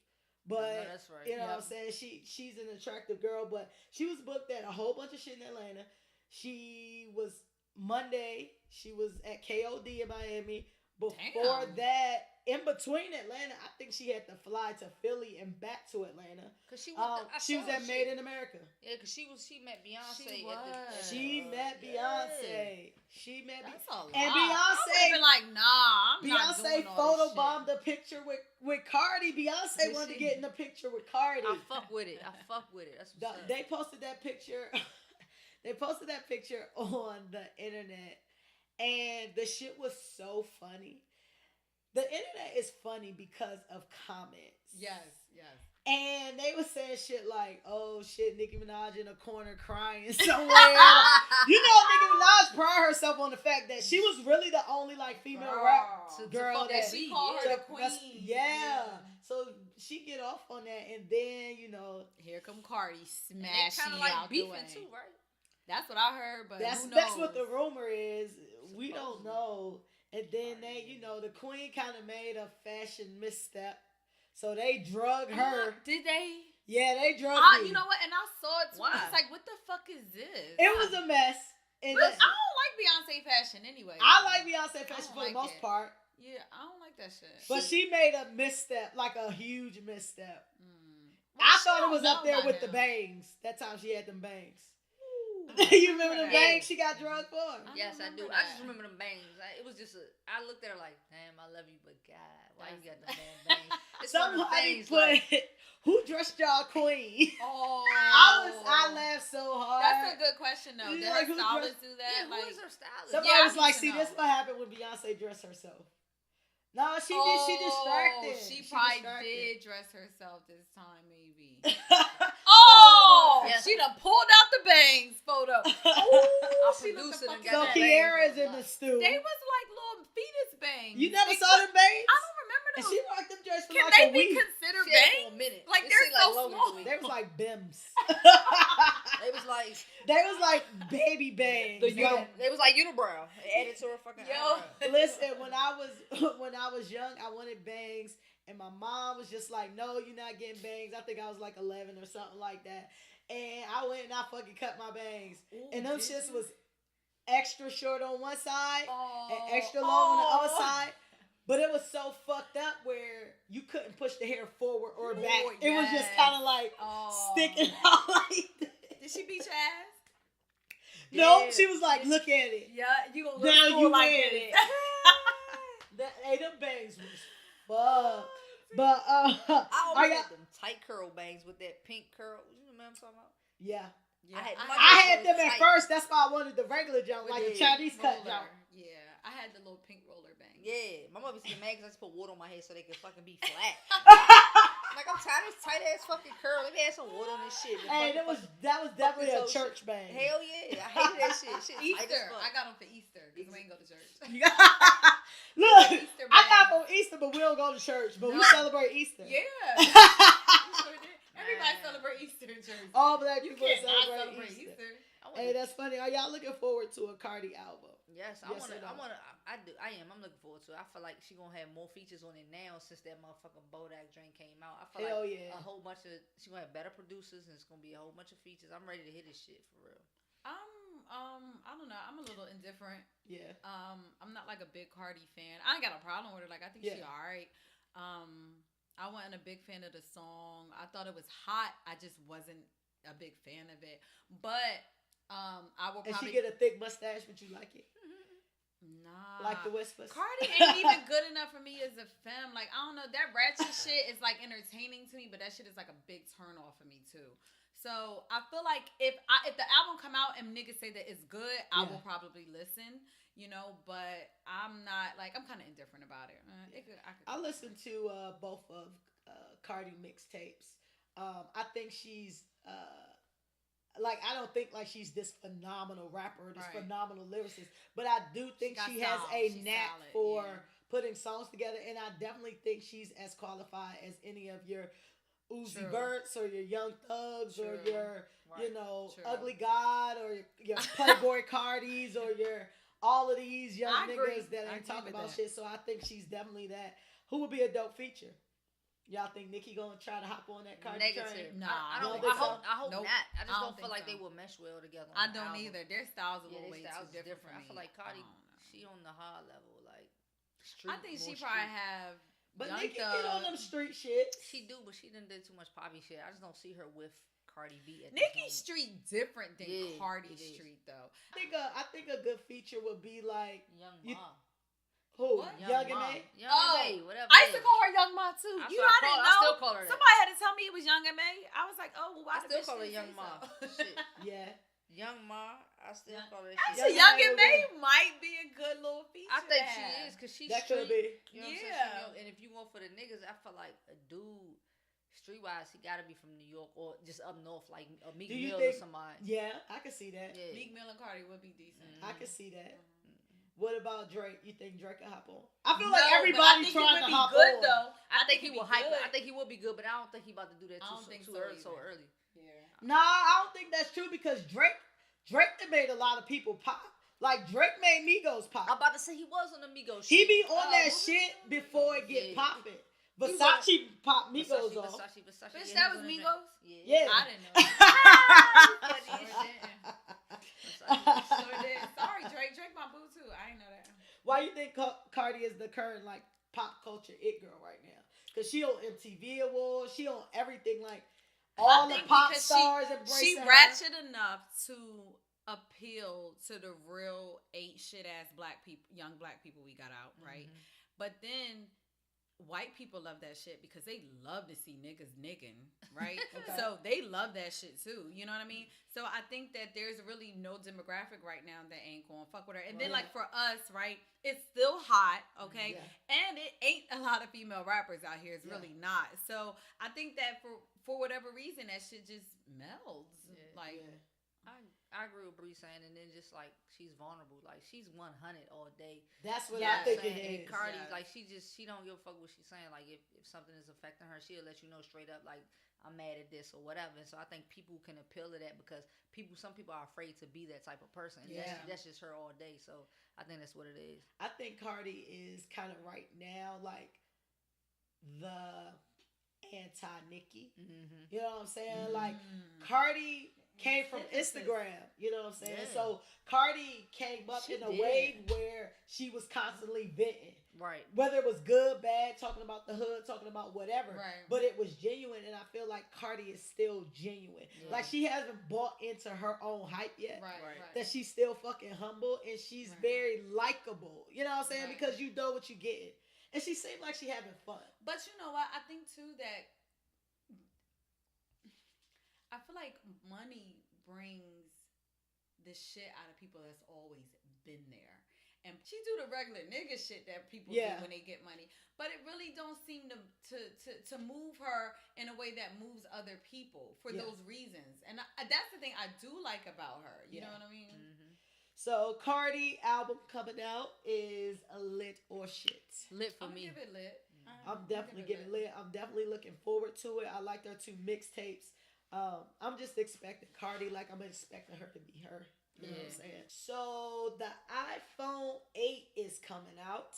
But that's right. You know what I'm saying? She's an attractive girl, but she was booked at a whole bunch of shit in Atlanta. She was Monday, she was at KOD in Miami. Before that, in between Atlanta, I think she had to fly to Philly and back to Atlanta. Cause she was at Made in America. Yeah, cause she met Beyonce. She met Beyonce. She met That's a lot. And Beyonce. I would be like, nah, I'm not doing all this shit. Photobombed the picture with Cardi. Beyonce wanted to get in the picture with Cardi. I fuck with it. That's what's up. They posted that picture. They posted that picture on the internet, and the shit was so funny. The internet is funny because of comments. Yes. And they were saying shit like, "Oh shit, Nicki Minaj in a corner crying somewhere." Nicki Minaj pride herself on the fact that she was really the only like female rap girl that she called her the queen. Yeah. So she get off on that, and then here come Cardi smashing like out beefing the way too, right? That's what I heard, but that's who knows? That's what the rumor is. We don't know. And then they, the queen kind of made a fashion misstep. So they drug her. Did they? Yeah, they drug her. You know what? And I saw it too. Why? I was like, what the fuck is this? It was a mess. And I don't like Beyonce fashion anyway. I like Beyonce fashion for the most part. Yeah, I don't like that shit. But she made a misstep, like a huge misstep. I thought it was up there with the bangs. That time she had them bangs. You remember them bangs she got drugged for? Yes, I do. I just remember them bangs. It was just I looked at her like, damn, I love you, but God, why you got them damn bangs? Somebody put, who dressed y'all queen? Oh. I laughed so hard. That's a good question though. Did her stylist do that? Yeah, who was her stylist? Somebody was like, see, this is what happened when Beyonce dressed herself. No, she distracted. She probably did dress herself this time, maybe. Yes. She done pulled out the bangs photo. She so Kiara's in the stew. They was like little fetus bangs. You never saw them bangs? I don't remember them. And she rocked them dress for Can like a they week. be considered bangs? For a minute. Like they're so small. They was like bims. They was like baby bangs. They was like unibrow. They added to her fucking eyebrow. Listen, when I was young, I wanted bangs, and my mom was just like, "No, you're not getting bangs." I think I was like 11 or something like that, and I went and I fucking cut my bangs, and them shits was extra short on one side and extra long on the other side. But it was so fucked up where you couldn't push the hair forward or back. It was just kind of like sticking out like that. Did she beat your ass? No, she was like, "Look at it. Yeah, you gonna now look you like wear it." Them bangs was fucked. But I always had them tight curl bangs with that pink curl. You remember what I'm talking about? Yeah. I had them at first. That's why I wanted the regular jump, like the Chinese cut jump. Yeah, I had the little pink roller bang. Yeah, my mom used to get mad because I just put water on my head so they could fucking be flat. Like, I'm tired of this tight ass fucking curl. Let me add some water on this shit. Hey, that was definitely a church bang. Hell yeah, I hated that shit. Easter, I got them for Easter because we ain't go to church. Look, I got from Easter, but we don't go to church. But we celebrate Easter. Yeah. Everybody celebrate Easter in church. All black people celebrate Easter. Hey, that's funny. Are y'all looking forward to a Cardi album? Yes, I am. I'm looking forward to it. I feel like she gonna have more features on it now since that motherfucking Bodak drink came out. I feel a whole bunch of she gonna have better producers and it's gonna be a whole bunch of features. I'm ready to hit this shit for real. I don't know. I'm a little indifferent. Yeah. I'm not like a big Cardi fan. I ain't got a problem with her. Like I think she alright. I wasn't a big fan of the song. I thought it was hot. I just wasn't a big fan of it. But I will probably. And she get a thick mustache, but you like it? Nah. Like the Whispers? Cardi ain't even good enough for me as a femme. Like, I don't know. That ratchet shit is like entertaining to me, but that shit is like a big turn off for me too. So I feel like if the album come out and niggas say that it's good, I will probably listen. But I'm not like I'm kind of indifferent about it. I listened to both of Cardi mixtapes. I think she's I don't think like she's this phenomenal rapper, this phenomenal lyricist, but I do think she has a knack for putting songs together, and I definitely think she's as qualified as any of your Uzi Verts or your Young Thugs or your Ugly God or your Playboy Cardis or your all of these young niggas that ain't talking about shit. So I think she's definitely that. Who would be a dope feature? Y'all think Nicki gonna try to hop on that Cardi train? Nah, I hope not. I just don't feel like they will mesh well together. I don't either. Their styles are way too different. I feel like Cardi, she on the high level, like. I think she probably have. But Nicki get on them street shit. She do, but she done did too much poppy shit. I just don't see her with Cardi B. Nicki street different than Cardi street though. I think a good feature would be like Young Ma. Who? Young M.A.? Young M.A., whatever. I used to call her Young Ma too. I didn't know. I still call her that. Somebody had to tell me it was Young M.A. I was like, oh, well, why I still call her Young Ma. Shit. Yeah. Young Ma, I still call her. Actually, Young M.A might be a good little feature. I think she is because she's that street. Could be. You know what I'm saying? And if you want for the niggas, I feel like a dude, streetwise, he gotta be from New York or just up north, like a Meek Mill or somebody. Yeah, I can see that. Yeah. Meek Mill and Cardi would be decent. I can see that. What about Drake? You think Drake will hop on? I feel like everybody's trying to hop on. Though. I think he will hype. I think he will be good, but I don't think he about to do that too early. Yeah. Nah, I don't think that's true because Drake made a lot of people pop. Like Drake made Migos pop. I'm about to say he was on the Migos shit. He be on that shit before it get popping. Versace pop Migos off. Versace. Bitch, that was Migos? Yeah. I didn't know. Sorry, Drake. Drake my boo too. I didn't know that. Why you think Cardi is the current like pop culture it girl right now? Because she on MTV Awards. She on everything like all the pop stars embrace she her. ratchet enough to appeal to the real ain't shit ass black people, young black people we got out, right? But then white people love that shit because they love to see niggas nigging, right? So they love that shit too. You know what I mean? So I think that there's really no demographic right now that ain't gonna fuck with her. And then like for us, right? It's still hot, okay? Yeah. And it ain't a lot of female rappers out here. It's really not. So I think that for whatever reason, that shit just melds. I agree with Bree saying, and then just like she's vulnerable, like she's 100 all day. That's what I think it is. And Cardi, like she don't give a fuck what she's saying. Like if something is affecting her, she'll let you know straight up. Like I'm mad at this or whatever. And so I think people can appeal to that because some people are afraid to be that type of person. And that's just her all day. So I think that's what it is. I think Cardi is kind of right now like the anti-Nicki. You know what I'm saying? Like Cardi came from Instagram, you know what I'm saying? Yeah. So Cardi came up in a wave where she was constantly venting. Right. Whether it was good, bad, talking about the hood, talking about whatever. Right. But it was genuine, and I feel like Cardi is still genuine. Yeah. Like she hasn't bought into her own hype yet. Right. That she's still fucking humble and she's very likable. You know what I'm saying? Because you know what you getting. And she seemed like she having fun. But you know what? I think too that I feel like money brings the shit out of people that's always been there. And she do the regular nigga shit that people do when they get money. But it really don't seem to move her in a way that moves other people for those reasons. And that's the thing I do like about her. You know what I mean? So Cardi album coming out is a lit or shit. Lit for me. Give it lit. I'm definitely giving it lit. I'm definitely looking forward to it. I like their 2 mixtapes. I'm just expecting Cardi like I'm expecting her to be her. You know what I'm saying? So the iPhone 8 is coming out.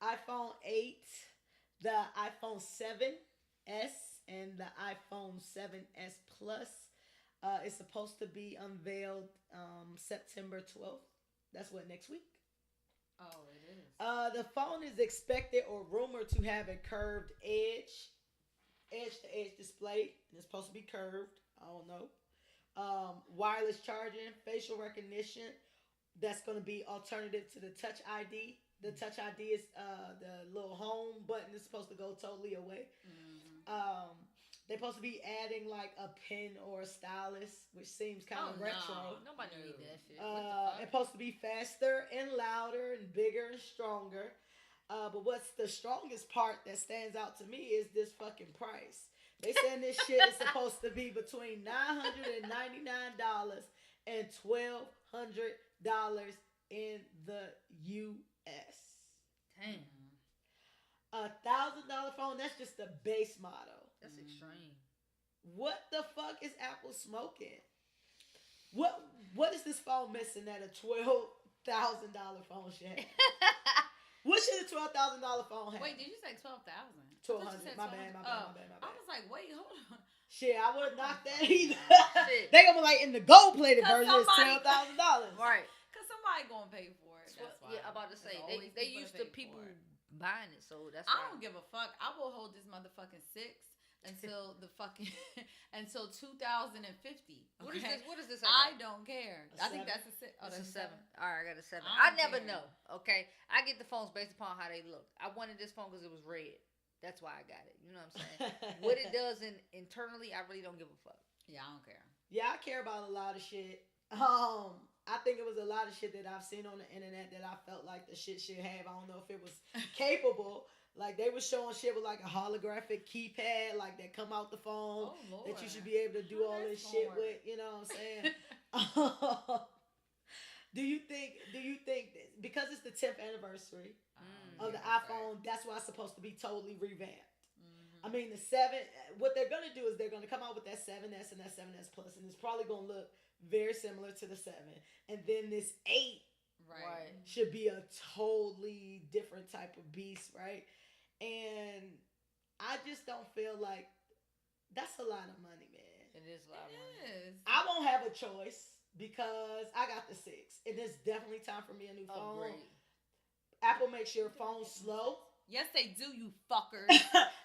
iPhone 8, the iPhone 7S, and the iPhone 7S Plus is supposed to be unveiled September 12th. That's what, next week? Oh, it is. The phone is expected or rumored to have a curved edge-to-edge display. It's supposed to be curved. I don't know. Wireless charging, facial recognition. That's going to be alternative to the Touch ID. The Touch ID is the little home button is supposed to go totally away. They're supposed to be adding like a pen or a stylus, which seems kind of retro. Nobody need that shit. It's supposed to be faster and louder and bigger and stronger. But what's the strongest part that stands out to me is this fucking price. They saying this shit is supposed to be between $999 and $1,200 in the U.S. Damn. $1,000 phone, that's just the base model. That's extreme. What the fuck is Apple smoking? What is this phone missing that a $12,000 phone should have? What should a $12,000 phone have? Wait, did you say 12,000? 1,200. My bad. I was like, wait, hold on. Shit, I wouldn't knock that either. They gonna be like in the gold plated version is $12,000. Right. Because somebody gonna pay for it. That's why. Yeah, I'm about to say they used to people buying it, so that's I don't give a fuck. I will hold this motherfucking 6 until the fucking until 2050. Okay? What is this? I don't care. I think that's a 6. Oh, that's a 7. All right, I got a 7. I never know. Okay, I get the phones based upon how they look. I wanted this phone because it was red. That's why I got it. You know what I'm saying? What it does internally, I really don't give a fuck. Yeah, I don't care. Yeah, I care about a lot of shit. I think it was a lot of shit that I've seen on the internet that I felt like the shit should have. I don't know if it was capable. Like they were showing shit with like a holographic keypad, like that come out the phone that you should be able to do all this shit with. You know what I'm saying? Do you think because it's the 10th anniversary of the iPhone, that's why it's supposed to be totally revamped? I mean, the 7, what they're going to do is they're going to come out with that 7S and that 7S Plus, and it's probably going to look very similar to the 7. And then this 8 should be a totally different type of beast, right? And I just don't feel like that's a lot of money, man. It is a lot of money. I won't have a choice because I got the 6, and it's definitely time for me a new phone. Great. Apple makes your phone slow. Yes, they do, you fuckers.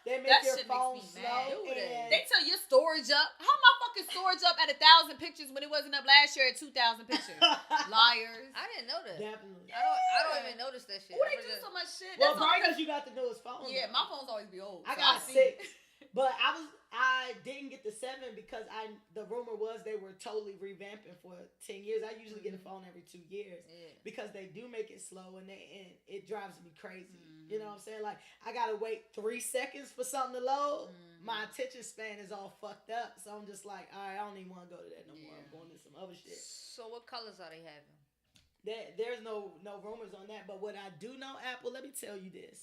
They make your phone slow. They tell your storage up. How my fucking storage up at 1,000 pictures when it wasn't up last year at 2,000 pictures? Liars. I didn't know that. Definitely. I don't even notice that shit. Who they do so much shit? Well, probably because you got the newest phone. Yeah, my phones always be old. I got 6. But I didn't get the 7 because the rumor was they were totally revamping for 10 years. I usually get a phone every 2 years because they do make it slow and it drives me crazy. You know what I'm saying? Like I gotta wait 3 seconds for something to load. My attention span is all fucked up, so I'm just like, all right, I don't even want to go to that no more. I'm going to some other shit. So what colors are they having? There's no rumors on that, but what I do know, Apple, let me tell you this.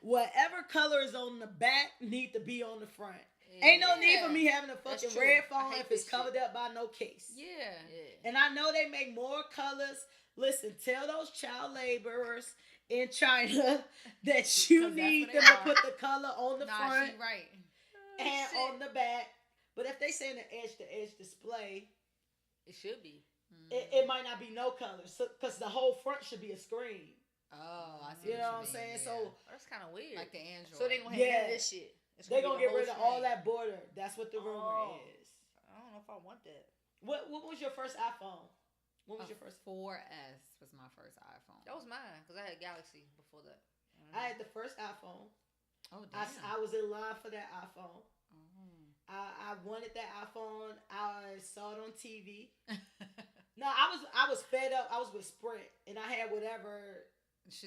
Whatever color is on the back need to be on the front. Ain't no need for me having a fucking red phone if it's covered up by no case. Yeah. And I know they make more colors. Listen, tell those child laborers in China that you need them to put the color on the front and on the back. But if they say an edge-to-edge display, it should be. It might not be no colors, because the whole front should be a screen. Oh, I see. You know what I'm saying? Yeah. So that's kind of weird. Like the Android. So they gonna have this shit. They gonna get rid of all that border. That's what the rumor is. I don't know if I want that. What was your first iPhone? What was your first? 4S was my first iPhone. That was mine because I had Galaxy before that. I had the first iPhone. Oh damn! I was in line for that iPhone. I wanted that iPhone. I saw it on TV. No, I was fed up. I was with Sprint, and I had whatever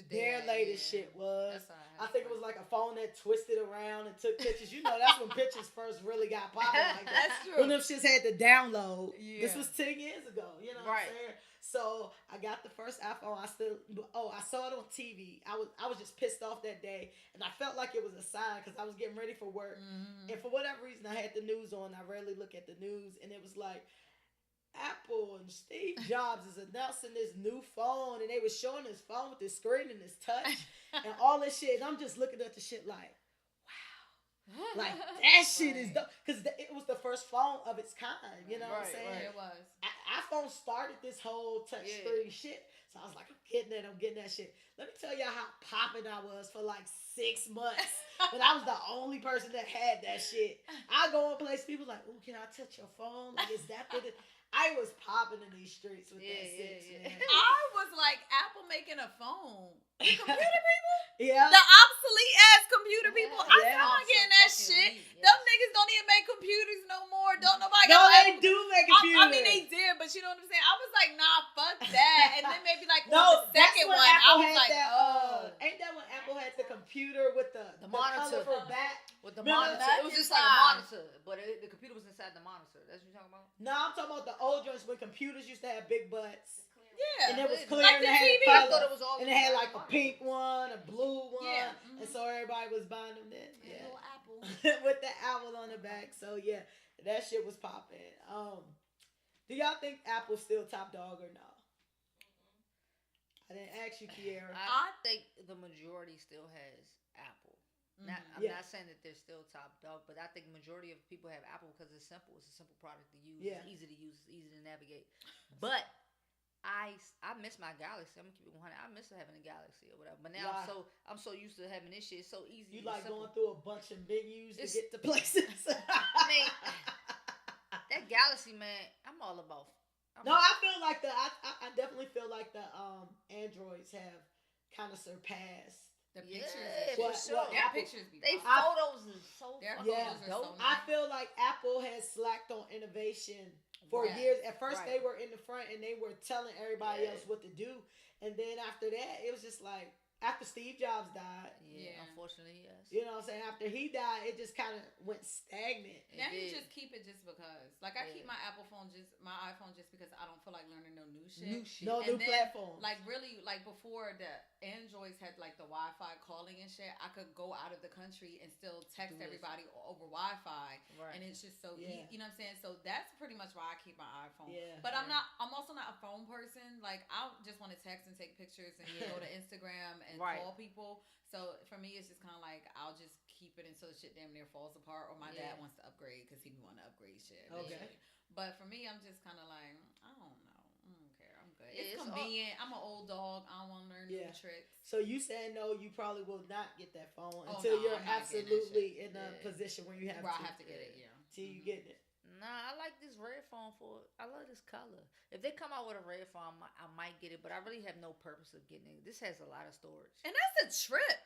their latest shit was. I think it was like a phone that twisted around and took pictures. You know, that's when pictures first really got popular like that. That's true. When them shits had to download. Yeah. This was 10 years ago. You know what I'm saying? So I got the first iPhone. I saw it on TV. I was just pissed off that day, and I felt like it was a sign because I was getting ready for work, and for whatever reason I had the news on. I rarely look at the news, and it was like Apple and Steve Jobs is announcing this new phone, and they was showing this phone with this screen and this touch and all this shit, and I'm just looking at the shit like, wow, like that shit is dope, because it was the first phone of its kind. You know what I'm saying? It was. iPhone started this whole touch screen shit, so I was like, I'm getting that shit. Let me tell y'all how popping I was for like 6 months, but I was the only person that had that shit. I go in place, people like, oh, can I touch your phone? Like, is that for the... I was popping in these streets with that 6, man. I was like, Apple making a phone. The computer people? Yeah. The obsolete ass computer people. I said, I'm not getting that shit. Them niggas don't even make computers no more. Don't nobody No, they do make computers. I mean, they did, but you know what I'm saying? I was like, nah, fuck that. And then maybe like no, the second one, I was like, ain't that when Apple had the computer with the monitor colorful back? With the monitor. It was just like a monitor, but the computer was inside the monitor. That's what you're talking about? No, I'm talking about the old joints when computers used to have big butts. Yeah. And it was clear like and it had TV. color. I thought it was all and it had like a pink one, a blue one. Yeah. And so everybody was buying them then. Yeah. Little Apple. With the owl on the back. So yeah, that shit was popping. Do y'all think Apple's still top dog or no? I didn't ask you, Kiera. I think the majority still has Apple. I'm not saying that they're still top dog, but I think majority of people have Apple because it's simple. It's a simple product to use. Yeah. It's easy to use. It's easy to navigate. But I miss my Galaxy. I'm gonna keep it 100. I miss having a Galaxy or whatever. But now I'm so used to having this shit. It's so easy. You like simple. Going through a bunch of menus to get to places. I mean, that Galaxy, man, I'm all about. I feel like I definitely feel like the Androids have kind of surpassed. The pictures, for sure. Their pictures be photos is so. Their Yeah, are so I nice. feel like Apple has slacked on innovation for years. At first, they were in the front and they were telling everybody else what to do, and then after that, it was just like after Steve Jobs died. Yeah, unfortunately, yes. You know what I'm saying? After he died, it just kind of went stagnant. Now you just keep it just because. Like I keep my my iPhone just because I don't feel like learning no new shit. No new platforms. Like really, like before the Androids had like the Wi-Fi calling and shit, I could go out of the country and still text everybody over Wi-Fi, and it's just so easy. You know what I'm saying? So that's pretty much why I keep my iPhone. Yeah. But I'm also not a phone person. Like I just want to text and take pictures and go to Instagram and call people. So for me, it's just kind of like I'll just keep it until the shit damn near falls apart, or my dad wants to upgrade because he want to upgrade shit. Okay. But for me, I'm just kind of like, I don't know. I don't care. I'm good. It's convenient. I'm an old dog. I don't want to learn new tricks. So you saying no, you probably will not get that phone until you're absolutely in a position where you have I have to get it, till you get it. Nah, I like this red phone I love this color. If they come out with a red phone, I might get it, but I really have no purpose of getting it. This has a lot of storage. And that's a trip.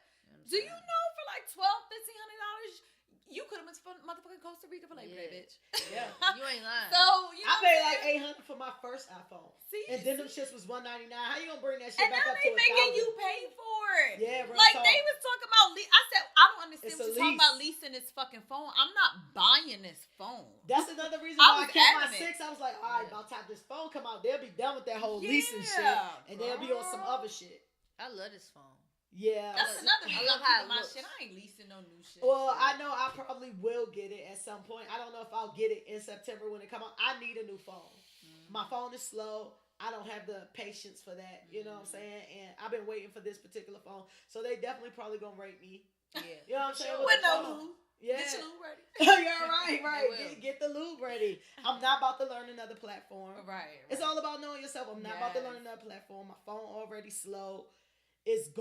Do you know for like $1,200-$1,500, you could have been motherfucking Costa Rica for Labor Day, bitch. Yeah. You ain't lying. So, I paid like $800 for my first iPhone. See? And then them shits was $199. How you gonna bring that shit back up to $1,000? And now they making you pay for it. Yeah, bro. Like, they was talking about I said, I don't understand what you're talking about leasing this fucking phone. I'm not buying this phone. That's another reason why I kept my 6. I was like, all right, by the time this phone come out, they'll be done with that whole leasing shit. And they'll be on some other shit. I love this phone. Yeah. That's another reason I love my shit. I ain't leasing no new shit. Well, I know I probably will get it at some point. I don't know if I'll get it in September when it come out. I need a new phone. My phone is slow. I don't have the patience for that. You know what I'm saying? And I've been waiting for this particular phone. So they definitely probably gonna rate me. Yeah. You know what I'm saying? With no lube. Yeah. Get your lube ready. You're right. Get the lube ready. I'm not about to learn another platform. Right. It's all about knowing yourself. I'm not about to learn another platform. My phone already slow. It's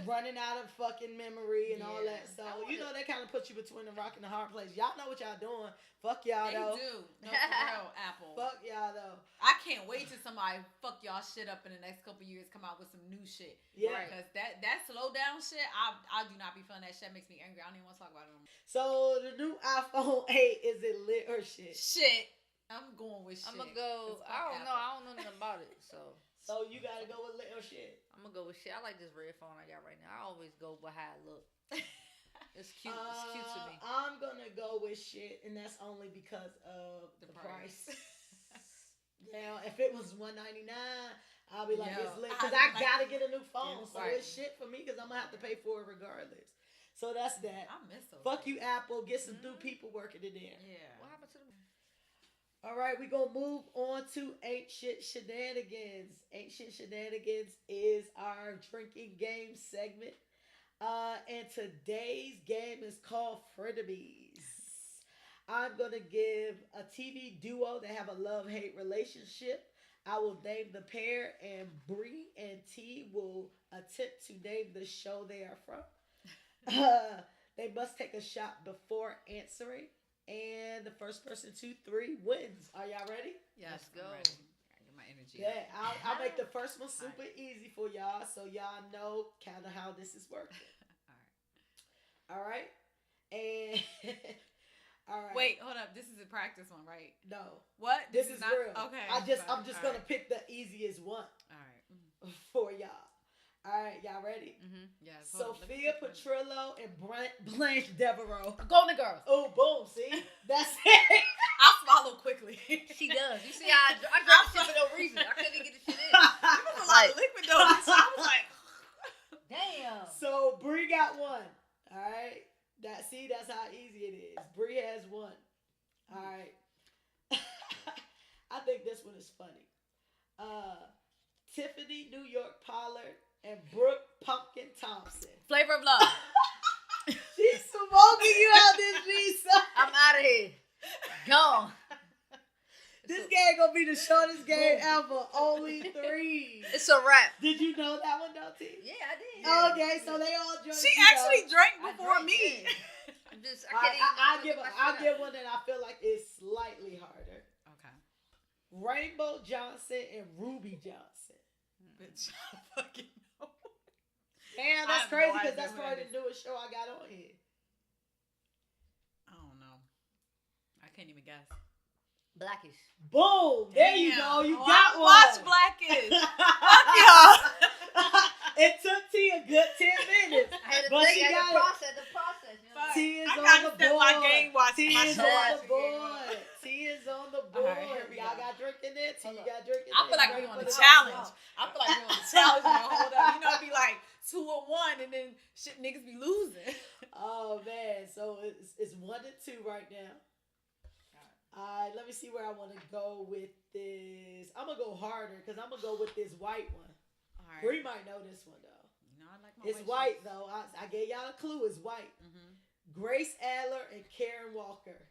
running out of fucking memory and all that. So, you know, that kind of puts you between the rock and the hard place. Y'all know what y'all doing. Fuck y'all, though. They do. No, for real, Apple. Fuck y'all, though. I can't wait till somebody fuck y'all shit up in the next couple years, come out with some new shit. Yeah. Because that slow down shit, I do not be feeling that shit. Makes me angry. I don't even want to talk about it anymore. So, the new iPhone 8, is it lit or shit? Shit. I'm going with shit. I'm going to go, I don't know. I don't know nothing about it, so. So you gotta go with lit or shit? I'm gonna go with shit. I like this red phone I got right now. I always go by how it look. It's cute. It's cute to me. I'm gonna go with shit, and that's only because of the price. Now, if it was $199, I'll be like, it's lit. Because I gotta get a new phone. So it's shit for me because I'm gonna have to pay for it regardless. So that's that. I miss those. Fuck you, Apple. Get some new people working in there. Yeah. What happened to the... All right, we're going to move on to Ain't Shit Shenanigans. Ain't Shit Shenanigans is our drinking game segment. And today's game is called Frenemies. I'm going to give a TV duo that have a love-hate relationship. I will name the pair, and Bree and T will attempt to name the show they are from. They must take a shot before answering. And the first person to 3 wins. Are y'all ready? Yes, go. I get my energy. Yeah, I'll make the first one super easy for y'all, so y'all know kind of how this is working. All right. And all right. Wait, hold up. This is a practice one, right? No. What? This is not real. Okay. I'm just gonna pick the easiest one. All right. For y'all. All right, y'all ready? Mm-hmm. Yes. Sophia Petrillo and Blanche Devereaux. Golden Girls. Oh, boom! See, that's it. I swallow quickly. She does. You see how I drank the shit for no reason. I couldn't get the shit in. It was a lot of liquid though. I was like, damn. So Bree got 1. All right. That's how easy it is. Bree has 1. All right. I think this one is funny. Tiffany New York Pollard and Brooke Pumpkin Thompson. Flavor of Love. She's smoking you out this visa. I'm out of here. Gone. This game gonna be the shortest game ever. Only 3. It's a wrap. Did you know that one, though, T? Yeah, I did. Okay, so they all joined. She actually drank before me. I'm just. I can't I'll give one that I feel like is slightly harder. Okay. Rainbow Johnson and Ruby Johnson. Bitch, I fucking know. Damn, that's crazy because that's probably the newest show I got on here. I don't can't even guess. Blackish. Boom! There you go. You got one. Watch Blackish. Fuck y'all. It took T a good 10 minutes. But she got the process. You know? T is I on the step board. my game watch. T is on the board. T is on the board. Right, y'all got drinking there? T, you got drinking I there? feel like we're on the challenge. I feel like we're on the challenge. Hold up. You know, it'd be like 2-1 and then shit niggas be losing. Oh, man. So it's 1-2 right now. All right, let me see where I want to go with this. I'm going to go harder because I'm going to go with this white one. All right. Bree might know this one, though. You know, I like my it's white, though. I gave y'all a clue. It's white. Mm-hmm. Grace Adler and Karen Walker.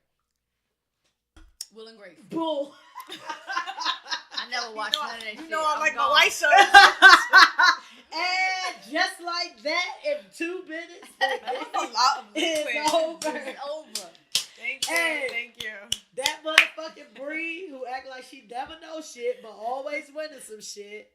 Will and Grace. Boom. I never watched none of that shit. You know I like my white shirt. And just like that, in 2 minutes, it's over. It's over. Thank you. Thank you. That motherfucking Bree, who act like she never knows shit, but always winning some shit.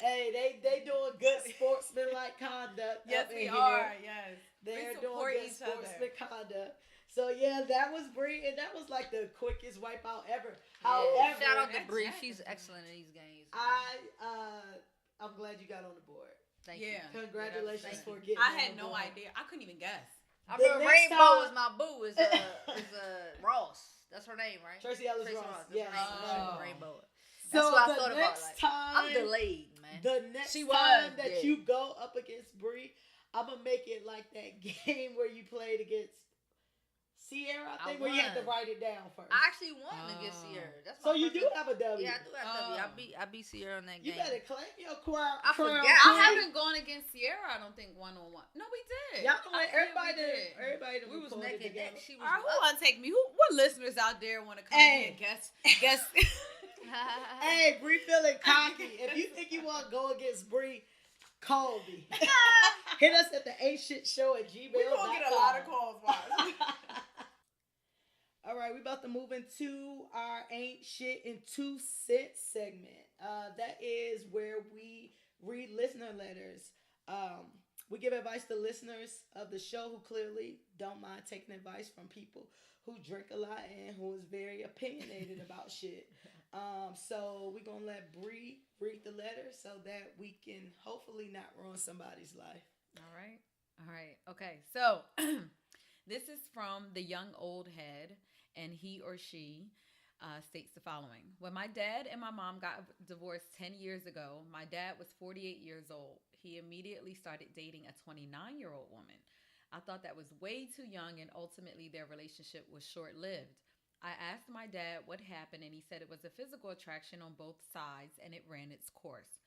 Hey, they doing good sportsmanlike conduct. Yes, up in we here. are. Yes. They're doing good sportsman conduct. So, yeah, that was Bree, and that was like the quickest wipeout ever. However, shout out to Bree. She's excellent in these games. I'm glad you got on the board. Thank you. Congratulations for getting I had on the no board. idea. I couldn't even guess. I remember Rainbow is my boo. Is Ross. That's her name, right? Tracy Ellis Ross. Yeah. Rainbow. So that's what I thought the next about. time, I'm delayed, man. The next time that you go up against Bree, I'm gonna make it like that game where you played against Sierra, I think, where you have to write it down first. I actually won against Sierra. That's so you do have a W. Yeah, I do have a W. I beat Sierra on that game. You better claim your crown. I forgot. I haven't gone against Sierra, I don't think, 1-on-1. No, we did. Y'all know everybody did. We was neck and neck. She was all right, who want to take me? What listeners out there want to come and guess? Hey, Bree feeling cocky. If you think you want to go against Bree, call me. Hit us at TheAintShxtShow@gmail.com. We're going to get a lot of calls, All right, we about to move into our Ain't Shit in 2 Cents segment. That is where we read listener letters. We give advice to listeners of the show who clearly don't mind taking advice from people who drink a lot and who is very opinionated about shit. So we're going to let Bree read the letter so that we can hopefully not ruin somebody's life. All right. Okay. So this is from the young old head, and he or she states the following. When my dad and my mom got divorced 10 years ago, my dad was 48 years old. He immediately started dating a 29-year-old woman. I thought that was way too young, and ultimately their relationship was short-lived. I asked my dad what happened, and he said it was a physical attraction on both sides, and it ran its course.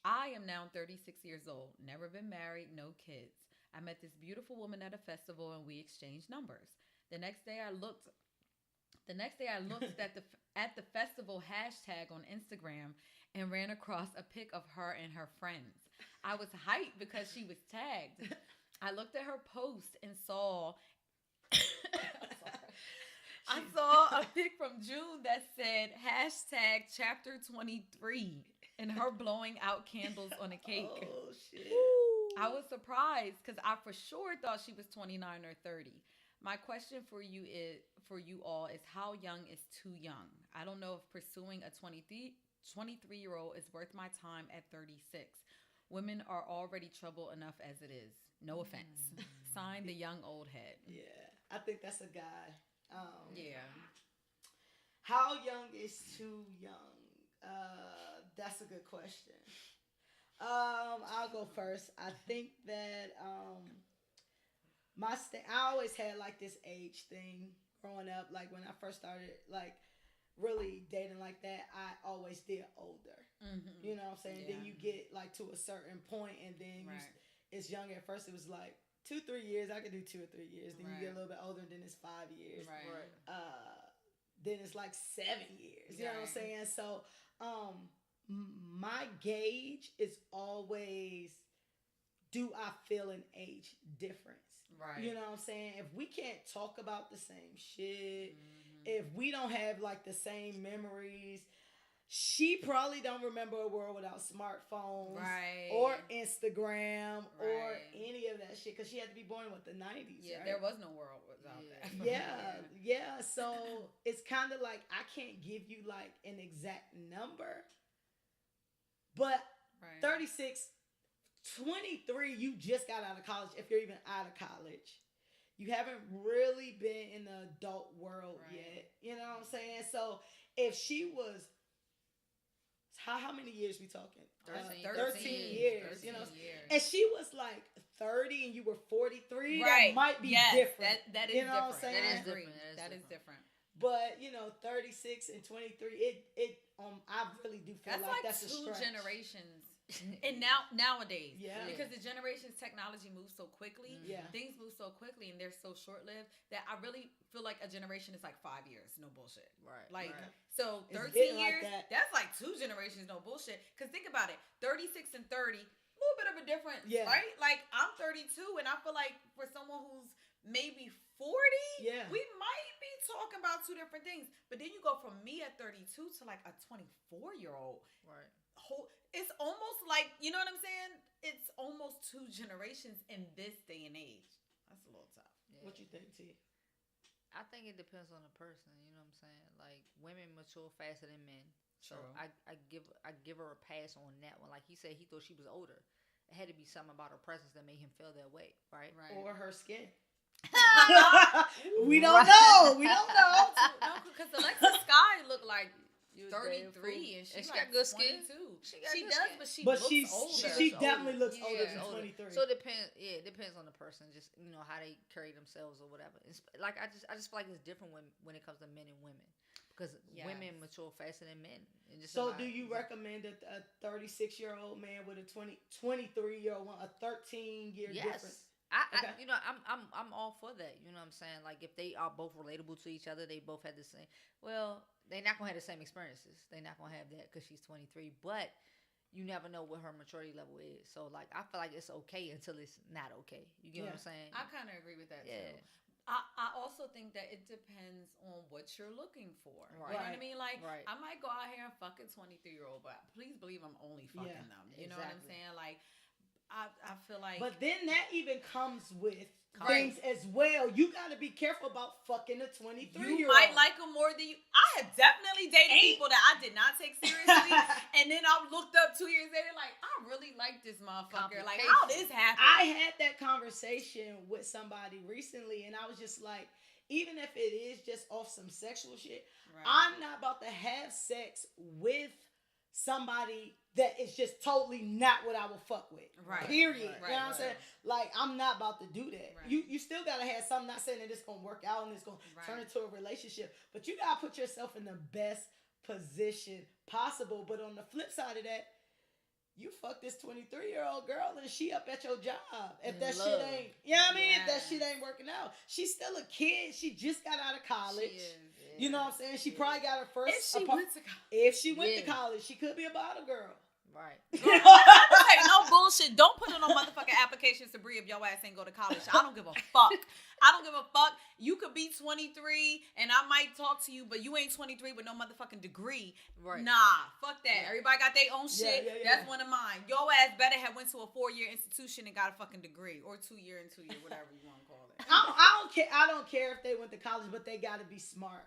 I am now 36 years old, never been married, no kids. I met this beautiful woman at a festival, and we exchanged numbers. The next day I looked at the festival hashtag on Instagram and ran across a pic of her and her friends. I was hyped because she was tagged. I looked at her post and saw a pic from June that said hashtag chapter 23 and her blowing out candles on a cake. Oh, shit. I was surprised because I for sure thought she was 29 or 30. My question for you all is how young is too young? I don't know if pursuing a 23-year-old is worth my time at 36. Women are already trouble enough as it is. No offense. Signed, the young old head. Yeah, I think that's a guy. Yeah. How young is too young? That's a good question. I'll go first. I think that I always had like this age thing growing up. Like when I first started like really dating like that, I always did older. Mm-hmm. You know what I'm saying? Yeah. Then you get like to a certain point, and then it's young. At first, it was like 2-3 years. I could do 2 or 3 years. Then you get a little bit older. Then it's 5 years. Right. Then it's like 7 years. You know what I'm saying? So, my gauge is always, do I feel an age difference? Right. You know what I'm saying? If we can't talk about the same shit, if we don't have like the same memories, she probably don't remember a world without smartphones or Instagram or any of that shit, because she had to be born with the 90s. Yeah, right? There was no world without that. Yeah. So it's kind of like I can't give you like an exact number, but 36, 23, you just got out of college. If you're even out of college, you haven't really been in the adult world yet. You know what I'm saying? So if she was, how many years we talking? 13 years. 13 you know, years. And she was like 30 and you were 43. That might be different. That is you know different. What I'm saying? That is different. But 36 and 23, I really do feel that's a stretch. That's like 2 generations. And nowadays, because the generations technology moves so quickly, things move so quickly, and they're so short lived that I really feel like a generation is like 5 years, no bullshit. So 13 years, that's like 2 generations, no bullshit. Because think about it, 36 and 30, a little bit of a difference, right? Like I'm 32, and I feel like for someone who's maybe 40, we might be talking about 2 different things. But then you go from me at 32 to like a 24-year-old, right? It's almost like, you know what I'm saying? It's almost 2 generations in this day and age. That's a little tough. Yeah. What you think, T? I think it depends on the person. You know what I'm saying? Like women mature faster than men, so I give her a pass on that one. Like he said, he thought she was older. It had to be something about her presence that made him feel that way, right? Or her skin. We don't know. We don't know. No, because Alexa Sky looked like 33 and she got good skin too. She does, but she looks older. She definitely looks older than 23. So it depends. Yeah, it depends on the person. Just how they carry themselves or whatever. It's like I just feel like it's different when it comes to men and women because women mature faster than men. So do you recommend a 36-year-old man with a 23-year-old one, a 13-year difference? I'm all for that. You know what I'm saying? Like if they are both relatable to each other, they both had the same. Well, they're not gonna have the same experiences. They're not gonna have that because she's 23. But you never know what her maturity level is. So like I feel like it's okay until it's not okay. You get what I'm saying? I kind of agree with that too. I also think that it depends on what you're looking for. Right. You know what I mean? Like I might go out here and fuck a 23-year-old, but please believe I'm only fucking them. You know what I'm saying? Like I feel like. But then that even comes with things as well. You got to be careful about fucking a 23-year-old. You might like them more than you. I have definitely dated people that I did not take seriously, and then I looked up 2 years later, like I really like this motherfucker. Like how this happened? I had that conversation with somebody recently, and I was just like, even if it is just off some sexual shit, I'm not about to have sex with somebody that is just totally not what I will fuck with. Period. You know what I'm saying? Like, I'm not about to do that. You still got to have something, not saying that it's going to work out and it's going to turn into a relationship, but you got to put yourself in the best position possible. But on the flip side of that, you fuck this 23-year-old girl and she up at your job. If that shit ain't, you know what I mean? If that shit ain't working out. She's still a kid. She just got out of college. She is. You know what I'm saying? She probably got her first. If she went to college, she could be a bottle girl. Right. Hey, no bullshit. Don't put it on motherfucking applications to breathe if your ass ain't go to college. I don't give a fuck. I don't give a fuck. You could be 23 and I might talk to you, but you ain't 23 with no motherfucking degree. Right. Nah, fuck that. Everybody got their own shit. That's one of mine. Your ass better have went to a 4-year institution and got a fucking degree, or 2-year and 2-year, whatever you want to call it. I don't care if they went to college, but they got to be smart.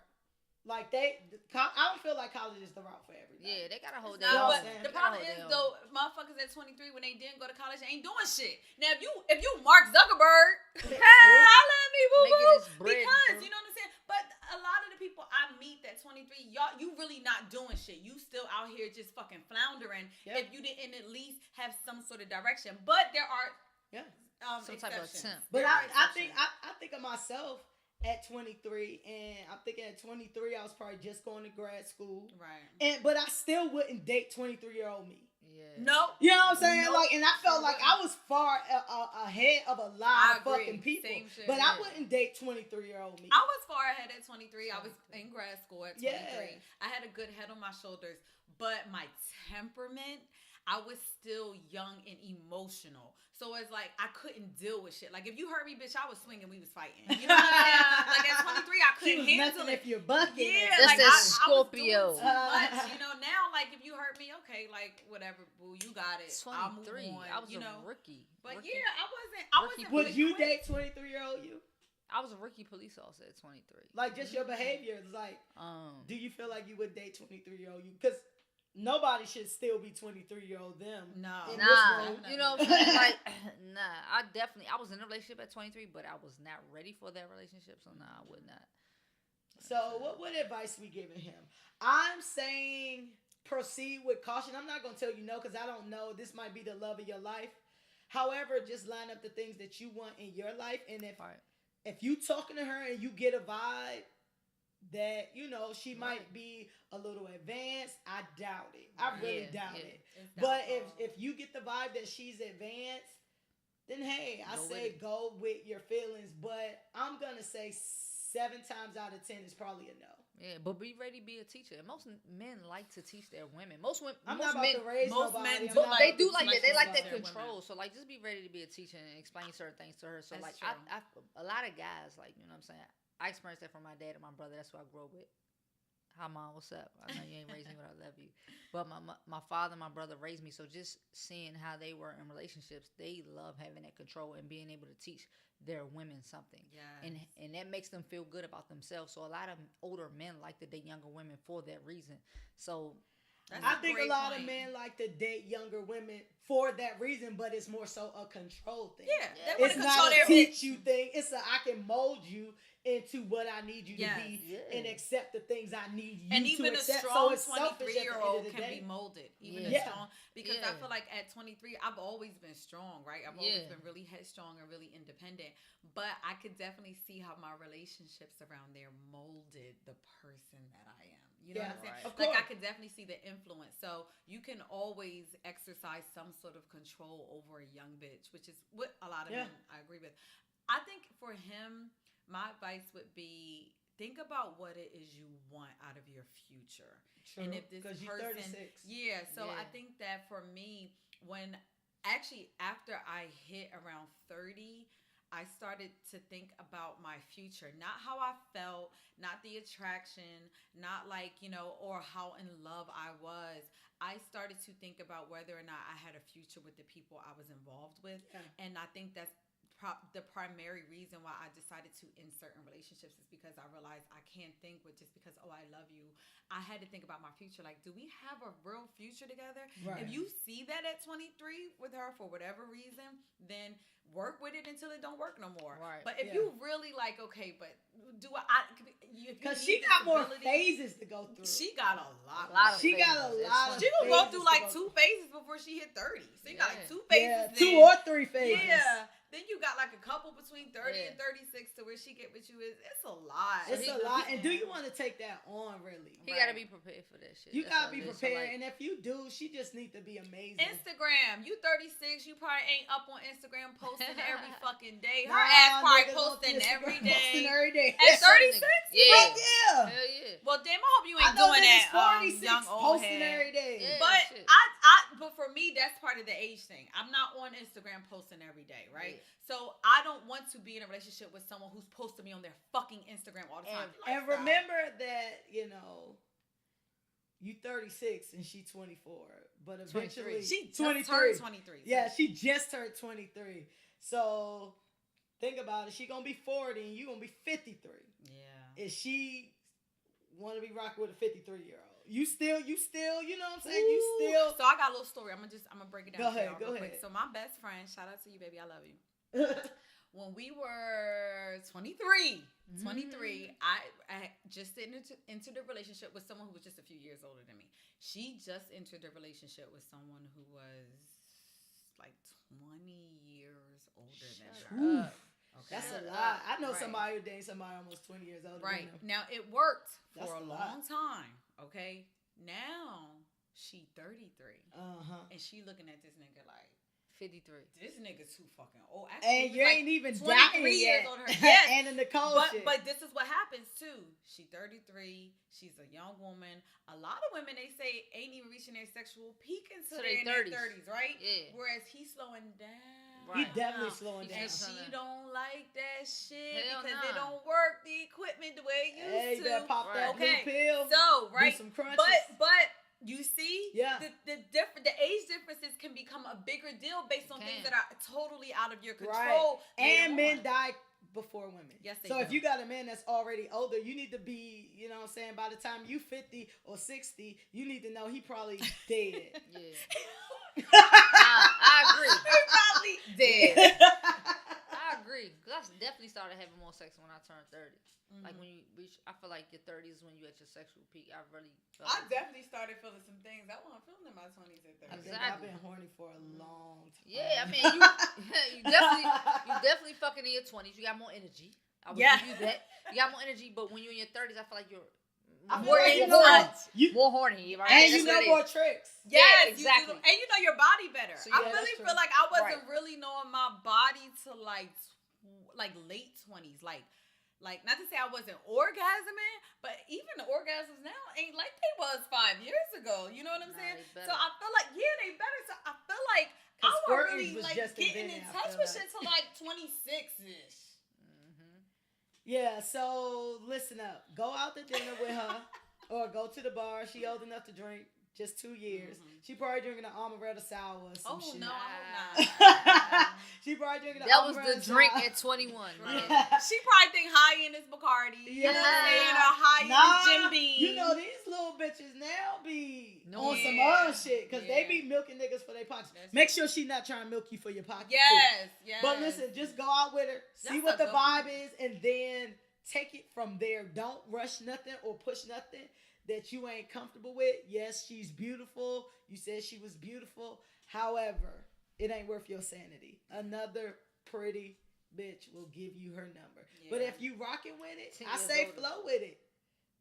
Like I don't feel like college is the route for everybody. Yeah, they gotta hold their own. But the problem is though, motherfuckers at 23 when they didn't go to college ain't doing shit. Now if you Mark Zuckerberg, holla at me, boo boo, because you know what I'm saying. But a lot of the people I meet at 23, y'all, you really not doing shit. You still out here just fucking floundering. If you didn't at least have some sort of direction. But there are some type of attempt. But I think of myself at 23, and I'm thinking at 23 I was probably just going to grad school, but I still wouldn't date 23-year-old me. No, you know what I'm saying? Like, and I felt like I was far ahead of a lot of fucking people, but I wouldn't date 23-year-old me. I was far ahead at 23. I was in grad school at 23. I had a good head on my shoulders, but my temperament, I was still young and emotional. So it's like, I couldn't deal with shit. Like, if you heard me, bitch, I was swinging, we was fighting. You know what I'm saying? Like, at 23, I couldn't handle it. If you're bucking. Yeah, that's like, a Scorpio. I was doing too much. You know, now, like, if you heard me, okay, like, whatever, boo, you got it. 23. I'll move on. I was a rookie. But yeah, I wasn't. Would you date 23-year-old you? I was a rookie police officer at 23. Like, just your behavior is like, do you feel like you would date 23-year-old you? Because nobody should still be 23-year-old them. Nah, you know what I'm saying? Like, nah, I was in a relationship at 23, but I was not ready for that relationship, so nah, I would not. So what advice we giving him? I'm saying proceed with caution. I'm not going to tell you no, because I don't know. This might be the love of your life. However, just line up the things that you want in your life, and if you talking to her and you get a vibe that, you know, she might be a little advanced, I doubt it. I really doubt it. But if you get the vibe that she's advanced, then hey, I say go with your feelings. But I'm going to say 7 times out of 10 is probably a no. Yeah, but be ready to be a teacher. And most men like to teach their women. Most women, I'm not about to raise nobody. They do like that. They like that control. So like, just be ready to be a teacher and explain certain things to her. So like, I a lot of guys, like, you know what I'm saying, I experienced that from my dad and my brother. That's who I grew up with. Hi, Mom, what's up? I know you ain't raised me, but I love you. But my father and my brother raised me, so just seeing how they were in relationships, they love having that control and being able to teach their women something. Yes. And that makes them feel good about themselves. So a lot of older men like to date younger women for that reason. So I think a lot of men like to date younger women for that reason, but it's more so a control thing. Yeah. It's not a teach you thing. It's I can mold you into what I need you to be and accept the things I need you to accept. And even a strong 23-year-old can be molded. Even a strong, because I feel like at 23, I've always been strong, right? I've always been really headstrong and really independent. But I could definitely see how my relationships around there molded the person that I am. You know what I'm saying? Like, I could definitely see the influence. So you can always exercise some sort of control over a young bitch, which is what a lot of men I agree with. I think for him, my advice would be, think about what it is you want out of your future. True. And if this person, you're 36. I think that for me, after I hit around 30, I started to think about my future, not how I felt, not the attraction, not like, you know, or how in love I was. I started to think about whether or not I had a future with the people I was involved with. Yeah. And I think that's the primary reason why I decided to end certain relationships is because I realized I can't think with just because, I love you. I had to think about my future. Like, do we have a real future together? Right. If you see that at 23 with her for whatever reason, then work with it until it don't work no more. Right. But if you really like, okay, but do I? Because she got more phases to go through. She got a lot. She got a lot. She gonna go through like 2 phases before she hit 30. So you got like 2 phases. 2 or 3 phases. Yeah. Then you got like a couple between 30 and 36 to where she get with you. It's a lot. It's a lot. And do you want to take that on, really? He got to be prepared for that shit. You got to be prepared. And if you do, she just needs to be amazing. Instagram. You 36. You probably ain't up on Instagram posting every fucking day. Her ass probably posting every day. Posting every day. At 36? Yeah. Hell yeah. Well, damn, I hope you ain't doing that. 46 young old posting head. every day. Yeah, but but for me, that's part of the age thing. I'm not on Instagram posting every day, right? Yeah. So I don't want to be in a relationship with someone who's posting me on their fucking Instagram all the time. And remember that, you know, you 36 and she 24, but eventually 23. She just turned 23. Yeah, she just turned 23. So think about it. She gonna be 40 and you gonna be 53. Yeah. Is she want to be rocking with a 53-year-old? You still, you know what I'm saying? You still. So I got a little story. I'm gonna break it down. Go ahead. Quick. So my best friend, shout out to you, baby. I love you. When we were 23, I just entered a relationship with someone who was just a few years older than me. She just entered a relationship with someone who was like 20 years older than her. Okay. That's a lot. I know somebody who dating somebody almost 20 years older. Right. Now, it worked for a long time. Okay. Now, she 33. And she looking at this nigga like 53. This nigga too fucking old. Actually, and you ain't even dying yet. Yes. And in the cold shit. But this is what happens too. She 33. She's a young woman. A lot of women, they say, ain't even reaching their sexual peak until they're in their 30s, right? Yeah. Whereas he's slowing down. Right. He definitely slowing down. And she don't like that shit because it don't work the equipment the way it used to. You better pop that blue pill. So, right. Do some crunches. But you see, the age differences can become a bigger deal based on things that are totally out of your control. Right. And men die before women. Yes, they so do. if you got a man that's already older, you need to be, you know what I'm saying, by the time you 50 or 60, you need to know he probably dead. Yeah. I agree. He probably dead. I agree. Because I definitely started having more sex when I turned 30. Mm-hmm. Like when you reach, I feel like your 30s is when you at your sexual peak. I definitely started feeling some things I wasn't feeling in my 20s and 30s. Exactly. I've been horny for a long time. Yeah, I mean, you definitely fucking in your 20s. You got more energy. I would give you that. You got more energy, but when you're in your 30s, I feel like you're more horny. Right? And you know more tricks. Yes, exactly. And you know your body better. So, I really feel like I wasn't really knowing my body till like late 20s. Like, not to say I wasn't orgasming, but even the orgasms now ain't like they was 5 years ago. You know what I'm saying? So I feel like, they better. So I feel like I wasn't really like getting in touch with shit till like 26-ish. Yeah, so listen up. Go out to dinner with her or go to the bar. She old enough to drink. Just 2 years. Mm-hmm. She probably drinking an amaretto sour or some shit. No, I hope not. She probably drinking an amaretto sour. That was the drink at 21. Right? Yeah. She probably think high end is Bacardi. Yeah. You know what I'm saying? Or high end is Jim Beam. You know, these little bitches now be on some other shit because they be milking niggas for their pockets. Make sure she not trying to milk you for your pockets. Yes. But listen, just go out with her, see what the vibe is, and then take it from there. Don't rush nothing or push nothing that you ain't comfortable with. Yes, she's beautiful. You said she was beautiful. However, it ain't worth your sanity. Another pretty bitch will give you her number. Yeah. But if you rocking with it, I say flow with it.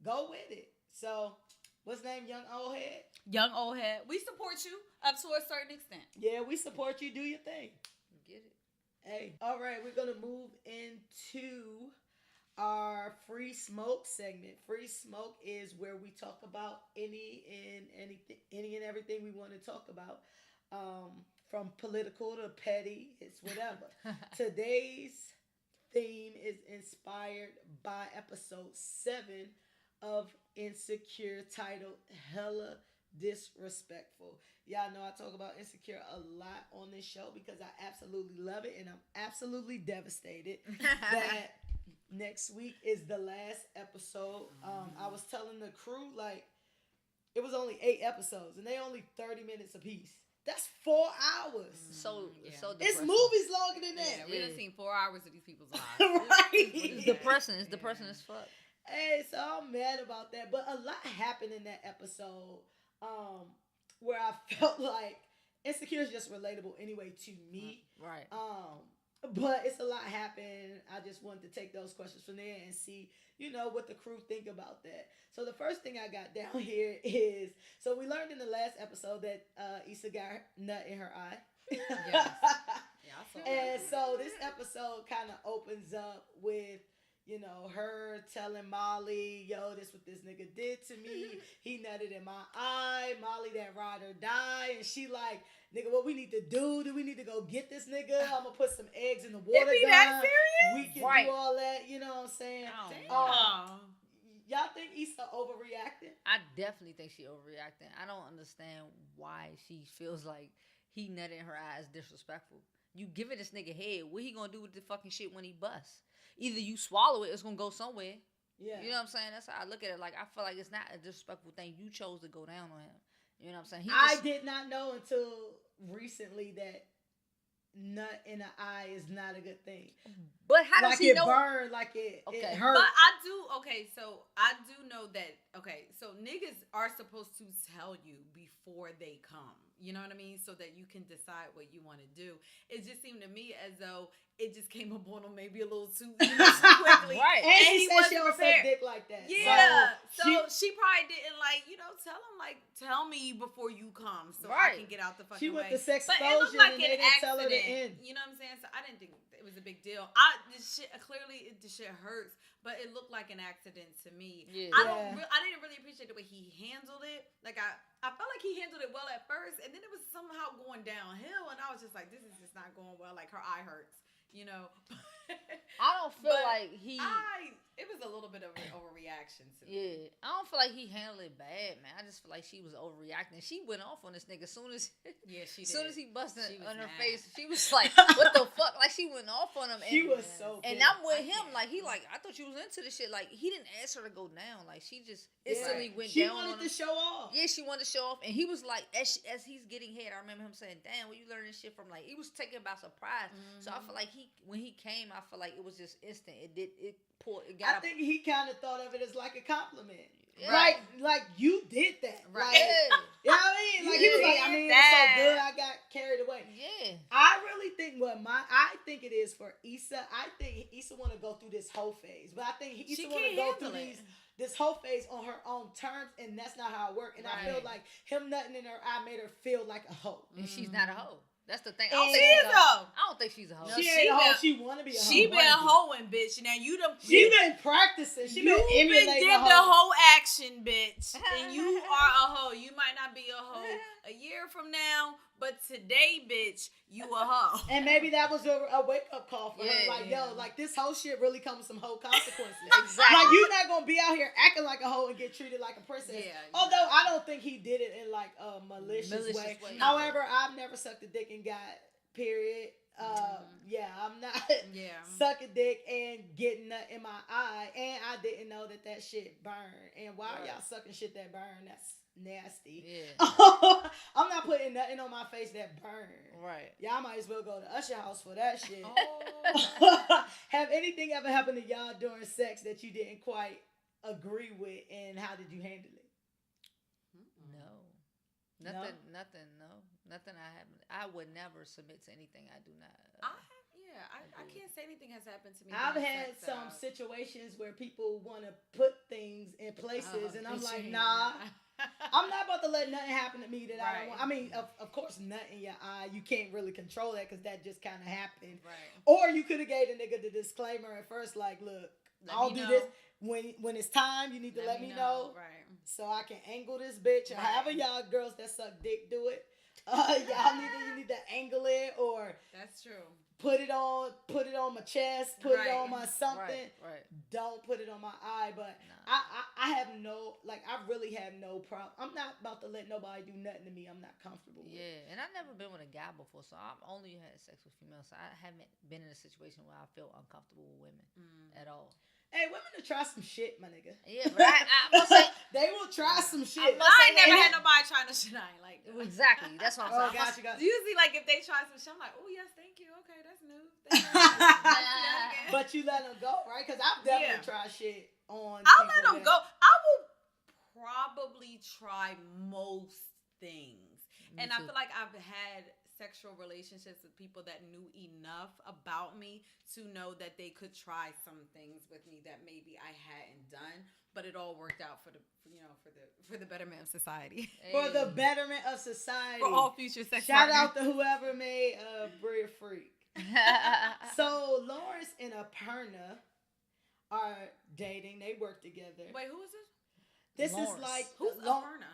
Go with it. So, what's name? Young old head? Young old head. We support you up to a certain extent. Yeah, we support you. Do your thing. Get it. Hey. All right, we're going to move into our free smoke segment. Free smoke is where we talk about any and everything we want to talk about, from political to petty. It's whatever. Today's theme is inspired by episode 7 of Insecure, titled "Hella Disrespectful." Y'all know I talk about Insecure a lot on this show because I absolutely love it, and I'm absolutely devastated that next week is the last episode. I was telling the crew, like, it was only 8 episodes, and they only 30 minutes apiece. That's 4 hours. So it's movies longer than that. Yeah, we done seen 4 hours of these people's lives. Right. It's depressing. It's depressing as fuck. Hey, so I'm mad about that. But a lot happened in that episode where I felt like Insecure is just relatable anyway to me. Right. But it's a lot happened. I just wanted to take those questions from there and see, what the crew think about that. So the first thing I got down here is, so we learned in the last episode that Issa got nut in her eye. Yes. Yeah, I saw that. And so this episode kind of opens up with, her telling Molly, yo, this what this nigga did to me. He nutted in my eye. Molly that ride or die. And she like, nigga, what we need to do? Do we need to go get this nigga? I'm going to put some eggs in the water. It be that serious? We can do all that. You know what I'm saying? Y'all think Issa overreacting? I definitely think she overreacting. I don't understand why she feels like he nutted in her eye is disrespectful. You giving this nigga head. What he gonna do with the fucking shit when he busts? Either you swallow it, it's gonna go somewhere. Yeah. You know what I'm saying? That's how I look at it. Like, I feel like it's not a disrespectful thing. You chose to go down on him. You know what I'm saying? I did not know until recently that nut in the eye is not a good thing. But how does he know? Burn, like it hurt. But I do know that, so niggas are supposed to tell you before they come. You know what I mean? So that you can decide what you want to do. It just seemed to me as though it just came up on him maybe a little too quickly. Right. And she said she don't suck dick like that. Yeah. So she probably didn't tell him tell me before you come so I can get out the fucking way. She went to sex but it looked like and an they didn't tell her accident. to end. You know what I'm saying? So I didn't think it was a big deal. This shit hurts, but it looked like an accident to me. Yeah. I didn't really appreciate the way he handled it. Like I felt like he handled it well at first, and then it was somehow going downhill, and I was just like, this is just not going well. Like, her eye hurts, I don't feel like he. It was a little bit of an overreaction. overreaction to me. Yeah, I don't feel like he handled it bad, man. I just feel like she was overreacting. She went off on this nigga as soon as she did. As soon as he busted on her mad. face, she was like, "What the fuck?" Like she went off on him. She was so. And I'm with him. Like he like I thought you was into this shit. Like he didn't ask her to go down. Like she just instantly went she down. She wanted to show off. Yeah, she wanted to show off, and he was like, as he's getting head, I remember him saying, "Damn, where you learning this shit from?" Like he was taken by surprise. Mm-hmm. So I feel like when he came, I feel like it was just instant. I think he kind of thought of it as like a compliment. Yeah. Like you did that. Right. Like, you know what I mean? Like he was like, I mean, it's so good, I got carried away. Yeah. I really think I think it is for Issa. I think Issa want to go through this whole phase, but I think Issa want to go through this whole phase on her own terms, and that's not how it works. And I feel like him nutting in her eye made her feel like a hoe. And she's not a hoe. That's the thing. I don't think she's a hoe. She ain't a hoe. She want to be a hoe. She been hoeing, bitch. Now you done. She been practicing. She been emulating did the whole action, bitch. And you are a hoe. You might not be a hoe a year from now, but today, bitch, you a hoe. And maybe that was a wake up call for her. Like, yo, like this whole shit really comes with some hoe consequences. Exactly. Like you're not gonna be out here acting like a hoe and get treated like a princess. Yeah, although I don't think he did it in like a malicious way. No. However, I've never sucked a dick and got period. I'm not sucking dick and getting nut in my eye, and I didn't know that shit burned. And why are y'all sucking shit that burn? That's nasty. Yeah. I'm not putting nothing on my face that burn. Right. Y'all might as well go to Usher house for that shit. Have anything ever happened to y'all during sex that you didn't quite agree with, and how did you handle it? No. Nothing I haven't. I would never submit to anything I do not. I can't say anything has happened to me. I've had some situations where people want to put things in places, and I'm like, nah. I'm not about to let nothing happen to me that I don't want. I mean, of course, nut in your eye. You can't really control that because that just kind of happened. Right. Or you could have gave the nigga the disclaimer at first, like, look, I'll do this. When it's time, you need to let me know. Right. So I can angle this bitch. Right. However y'all girls that suck dick do it. You need to angle it, or that's true. Put it on my chest, put it on my something. Right. Don't put it on my eye. But I have I really have no problem. I'm not about to let nobody do nothing to me I'm not comfortable with. Yeah, and I've never been with a guy before, so I've only had sex with females. So I haven't been in a situation where I feel uncomfortable with women at all. Hey, women will try some shit, my nigga. Yeah, but I must say, they will try some shit. I ain't never had nobody trying to shit. I ain't like that. Exactly. That's what I'm saying. Got you. Usually, like if they try some shit, I'm like, oh yes, thank you. Okay, that's new. But you let them go, right? Because I've definitely tried shit on. I'll let them go. I will probably try most things, and I feel like I've had sexual relationships with people that knew enough about me to know that they could try some things with me that maybe I hadn't done, but it all worked out for the betterment of society. For the betterment of society. For all future sex Shout out to whoever made Bria Freak. So Lawrence and Aparna are dating. They work together. Wait, who is this? This Lawrence. Is like who's Aparna?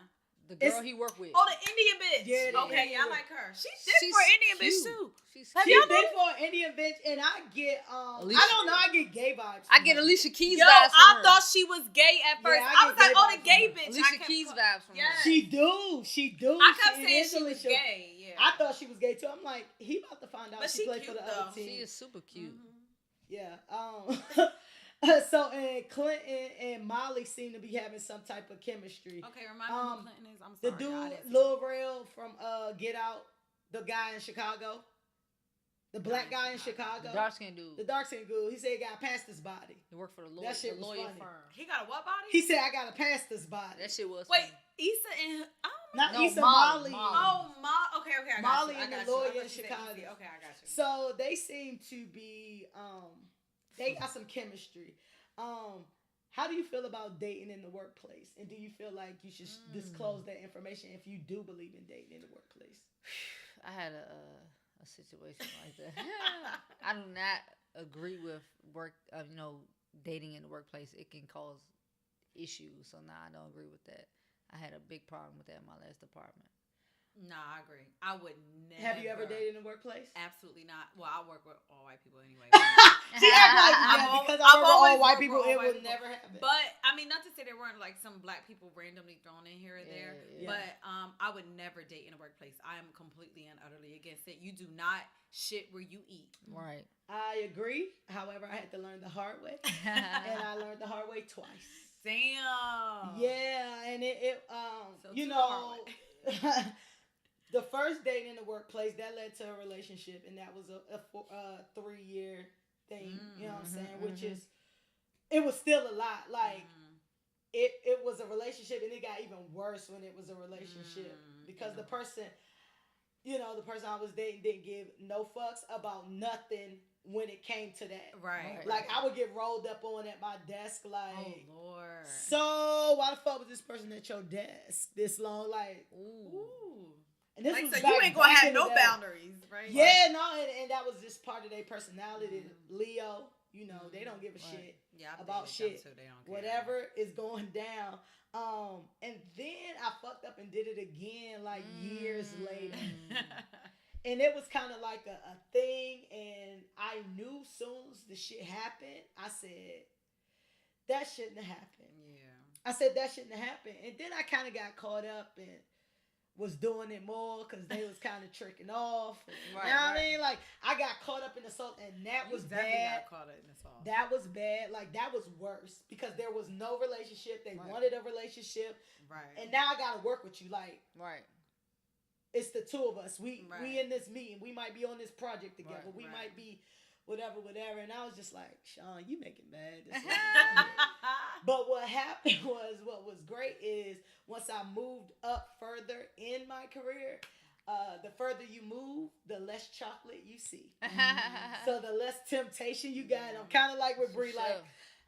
The girl he worked with. Oh, the Indian bitch. Yeah, I like her. She's for an Indian bitch too. She's big for an Indian bitch, and I get I don't know, I get gay vibes. I get Alicia Keys vibes. I thought she was gay at first. I was like, the gay bitch. Alicia Keys vibes from her. She do. I kept saying she was gay. Yeah. I thought she was gay too. I'm like, he about to find out she played for the other team. She is super cute. Mm-hmm. Yeah. So, and Clinton and Molly seem to be having some type of chemistry. Okay, remind me who Clinton is. I'm sorry. The dude, Lil Wayne from Get Out, the guy in Chicago. The black guy in Chicago. The dark-skinned dude. The dark-skinned dude. He said he got a pastor's body. He worked for the lawyer firm. He got a what body? He said, I got a pastor's body. That shit was Wait, Issa and... Issa, Molly. Oh, Okay, I got Molly you. and the lawyer in Chicago. Okay, I got you. So, they seem to be... they got some chemistry. How do you feel about dating in the workplace? And do you feel like you should disclose that information if you do believe in dating in the workplace? I had a situation like that. I do not agree with dating in the workplace. It can cause issues. So I don't agree with that. I had a big problem with that in my last department. Nah, I agree. I would never. Have you ever dated in the workplace? Absolutely not. Well, I work with all white people anyway. She act like because I work with all white people, it would never happen. But I mean, mean, not to say there weren't like some black people randomly thrown in here or there, but I would never date in a workplace. I am completely and utterly against it. You do not shit where you eat. Right. I agree. However, I had to learn the hard way, and I learned the hard way twice. Damn. Yeah, and so you know, the first date in the workplace that led to a relationship, and that was a 3-year thing. You know what I'm saying? Which is, it was still a lot. Like it was a relationship, and it got even worse when it was a relationship because the person, you know, the person I was dating didn't give no fucks about nothing when it came to that. Right. Like, I would get rolled up on at my desk, like, oh, Lord. So, why the fuck was this person at your desk this long? Like, ooh. And this like, was so you ain't gonna have no boundaries, right? Yeah, no, and that was just part of their personality. Leo, you know, they don't give a shit about shit. Too, they don't care. Whatever is going down. And then I fucked up and did it again, like, years later. And it was kind of like a thing, and I knew soon as the shit happened, I said, that shouldn't have happened. Yeah. I said, that shouldn't have happened. And then I kind of got caught up and was doing it more because they was kind of tricking off. And, you know what I mean? Like, I got caught up in the salt, and that was bad. Got caught up in the salt. That was bad. Like, that was worse because there was no relationship. They wanted a relationship. Right. And now I got to work with you. Like, right. It's the two of us. We in this meeting. We might be on this project together. We might be whatever. And I was just like, Sean, you make it bad. But what happened was, what was great is once I moved up further in my career, the further you move, the less chocolate you see. So the less temptation you got. I'm kind of like with Bree, like,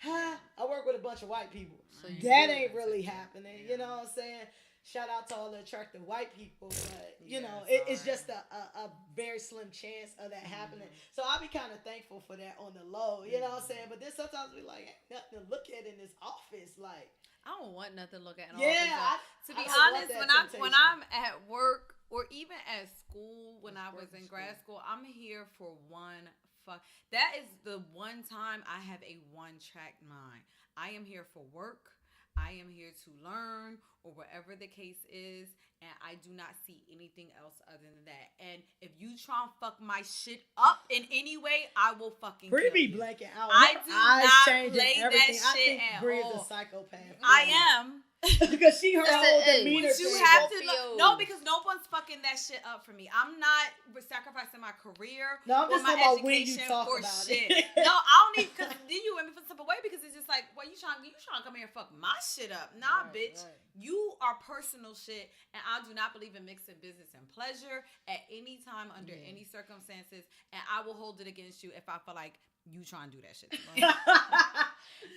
I work with a bunch of white people. So that ain't really happening. You know what I'm saying? Shout out to all the attractive white people, but you know, it's just a very slim chance of that happening. So I'll be kind of thankful for that on the low, you know what I'm saying? But then sometimes we like, ain't nothing to look at in this office, like. I don't want nothing to look at in office. To be honest, when I'm at work or even at school, when I was in grad school, I'm here for one fuck. That is the one time I have a one-track mind. I am here for work. I am here to learn, or whatever the case is, and I do not see anything else other than that. And if you try and fuck my shit up in any way, I will fucking kill you. Blanking out. I do not play that shit I think at Bree all. Is a psychopath. I am. Because she her whole demeanor. You have to no, because no one's fucking that shit up for me. I'm not sacrificing my career or my education for shit. It. No, I don't need, because then you want me for some way because it's just like, well, you trying to come here and fuck my shit up. Nah, bitch. Right. You are personal shit, and I do not believe in mixing business and pleasure at any time under any circumstances, and I will hold it against you if I feel like you trying to do that shit.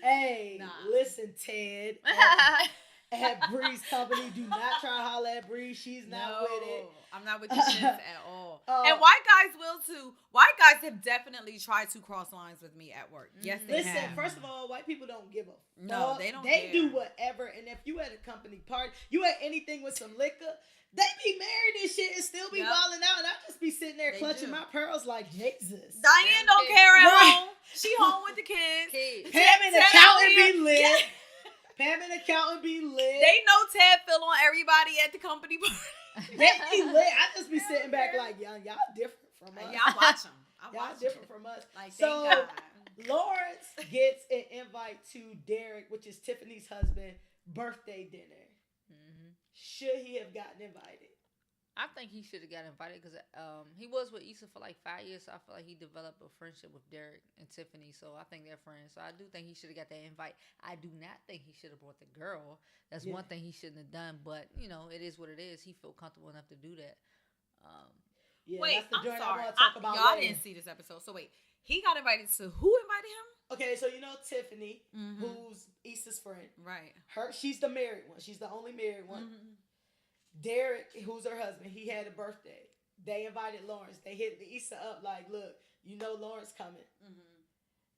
Hey, listen, Ted. At Bree's company, do not try to holler at Bree. She's not with it. I'm not with the shits at all. And white guys will too. White guys have definitely tried to cross lines with me at work. Yes, they have. Listen, first of all, white people don't give a fuck. No, they don't. They do whatever. And if you at a company party, you at anything with some liquor, they be married and shit and still be wilding out. And I just be sitting there clutching my pearls like Jesus. Diane don't care at home. She home with the kids. Pam and accountant be lit. Pam and accountant be lit. They know Ted fell on everybody at the company party. They be lit. I just be sitting back like, y'all different from us. Y'all watch them. Y'all different from us. Like, so, Lawrence gets an invite to Derek, which is Tiffany's husband, birthday dinner. Should he have gotten invited? I think he should have got invited because he was with Issa for like 5 years. So I feel like he developed a friendship with Derek and Tiffany. So I think they're friends. So I do think he should have got that invite. I do not think he should have brought the girl. That's one thing he shouldn't have done. But, you know, it is what it is. He felt comfortable enough to do that. Wait, I'm sorry. Y'all didn't see this episode. So wait, he got invited to who invited him? Okay, so you know Tiffany, who's Issa's friend. Right. She's the married one. She's the only married one. Derek, who's her husband, he had a birthday. They invited Lawrence. They hit Issa up like, look, you know Lawrence coming.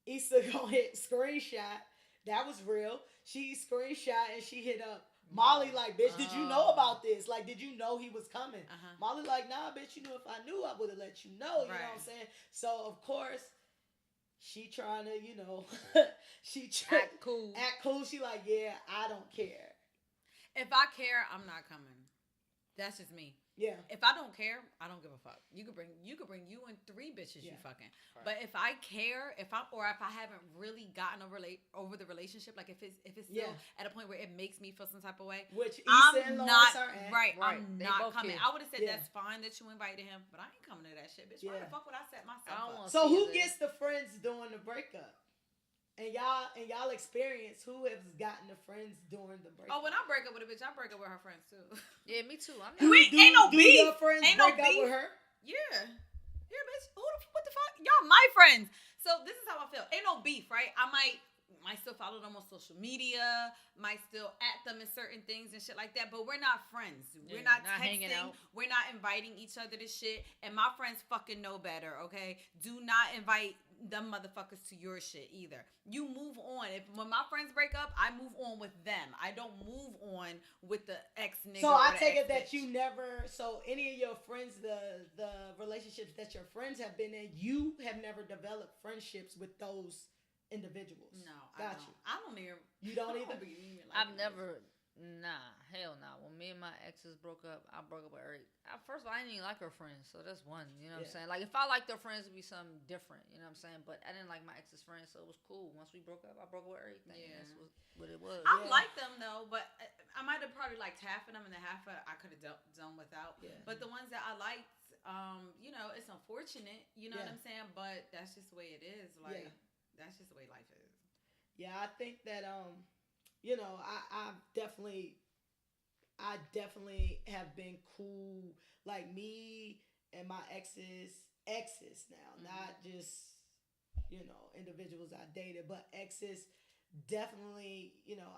Issa gonna hit screenshot. That was real. She screenshot and she hit up Molly like, bitch, did you know about this? Like, did you know he was coming? Molly like, nah, bitch, you know, if I knew, I would have let you know. You know what I'm saying? So, of course, she trying to, Act cool. Act cool. She like, yeah, I don't care. If I care, I'm not coming. That's just me. Yeah. If I don't care, I don't give a fuck. You could bring you and 3 bitches you fucking. Right. But if I care, if I haven't really gotten over the relationship, like if it's still at a point where it makes me feel some type of way, which I'm not right. I'm they not coming. Care. I would have said that's fine that you invited him, but I ain't coming to that shit, bitch. Why the fuck would I set myself up? So who gets the friends during the breakup? And y'all experience, who has gotten the friends during the breakup? Oh, when I break up with a bitch, I break up with her friends too. Yeah, me too. I'm not. Ain't no beef. Your friends ain't break no up beef with her? Yeah, bitch. What the fuck? Y'all my friends. So this is how I feel. Ain't no beef, right? I might still follow them on social media, might still at them in certain things and shit like that, but we're not friends. We're not texting. Hanging out. We're not inviting each other to shit, and my friends fucking know better, okay? Do not invite them motherfuckers to your shit either. You move on. When my friends break up, I move on with them. I don't move on with the ex nigga. So I take it that you never. So any of your friends, the relationships that your friends have been in, you have never developed friendships with those individuals. No, I don't even. You don't either. I've never. Nah, hell nah. When me and my exes broke up, I broke up with her. First of all, I didn't even like her friends, so that's one. You know what I'm saying? Like, if I liked their friends, it'd be something different. You know what I'm saying? But I didn't like my ex's friends, so it was cool. Once we broke up, I broke up with everything. Yeah. That's what it was. I like them, though, but I might have probably liked half of them, and the half I could have done without. Yeah. But the ones that I liked, it's unfortunate. You know what I'm saying? But that's just the way it is. Like, that's just the way life is. Yeah, I think that I definitely have been cool, like me and my exes now, not just individuals I dated, but exes. Definitely,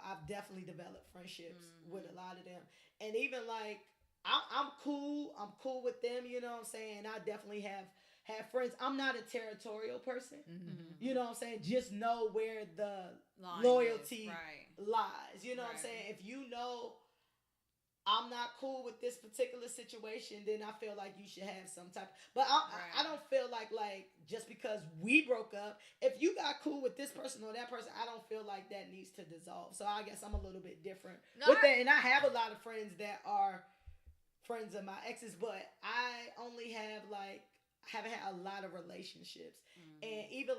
I've definitely developed friendships with a lot of them, and even like I'm cool with them. You know what I'm saying? I definitely have friends. I'm not a territorial person. Mm-hmm. You know what I'm saying? Just know where the loyalty lies. You know what I'm saying? If you know I'm not cool with this particular situation, then I feel like you should have some type. But I don't feel like just because we broke up, if you got cool with this person or that person, I don't feel like that needs to dissolve. So I guess I'm a little bit different with that. And I have a lot of friends that are friends of my exes, but I only have haven't had a lot of relationships. And even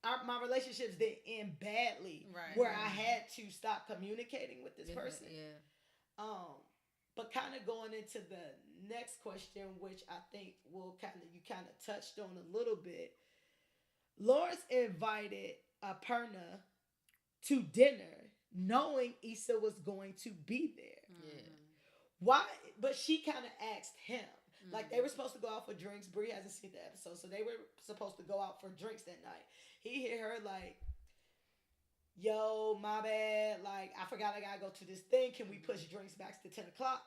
my relationships didn't end badly where I had to stop communicating with this person. Yeah. But kind of going into the next question, which I think you kind of touched on a little bit. Lawrence invited Perna to dinner knowing Issa was going to be there. Yeah. Why? But she kind of asked him. Like, they were supposed to go out for drinks. Bree hasn't seen the episode, so they were supposed to go out for drinks that night. He hit her like, yo, my bad. Like, I forgot I gotta go to this thing. Can we push drinks back to 10 o'clock?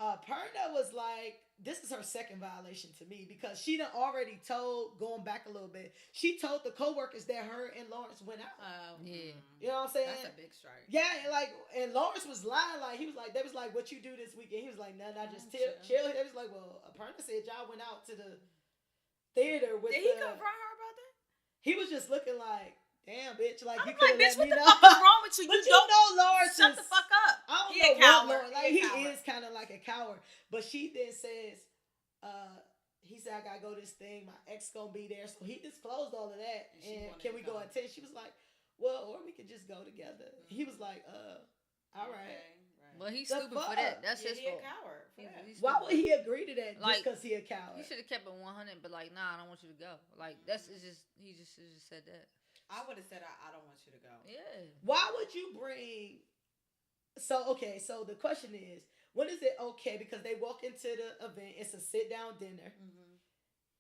Perna was like, this is her second violation to me because she done already told, going back a little bit, she told the coworkers that her and Lawrence went out. Yeah. You know what I'm saying? That's a big strike. Yeah, and Lawrence was lying. Like, they was like, what you do this weekend? He was like, nothing, I just chill. They was like, well, Perna said y'all went out to the theater with Did he confront her about that? He was just looking like, damn, bitch. Like, you could let me know. What the fuck is wrong with you? But you know Lawrence shut the fuck up. I don't he know a coward. He is kind of like a coward. But she then says, he said, I gotta go to this thing. My ex gonna be there. So he disclosed all of that. And can we go at 10? She was like, well, or we could just go together. He was like, all right. Well, he's stupid for that. That's his fault. He a coward. Why would he agree to that just because he a coward? He should have kept it 100, but nah, I don't want you to go. Like, he just said that. I would have said, I don't want you to go. Yeah. Why would you bring... So the question is, when is it okay? Because they walk into the event, it's a sit-down dinner,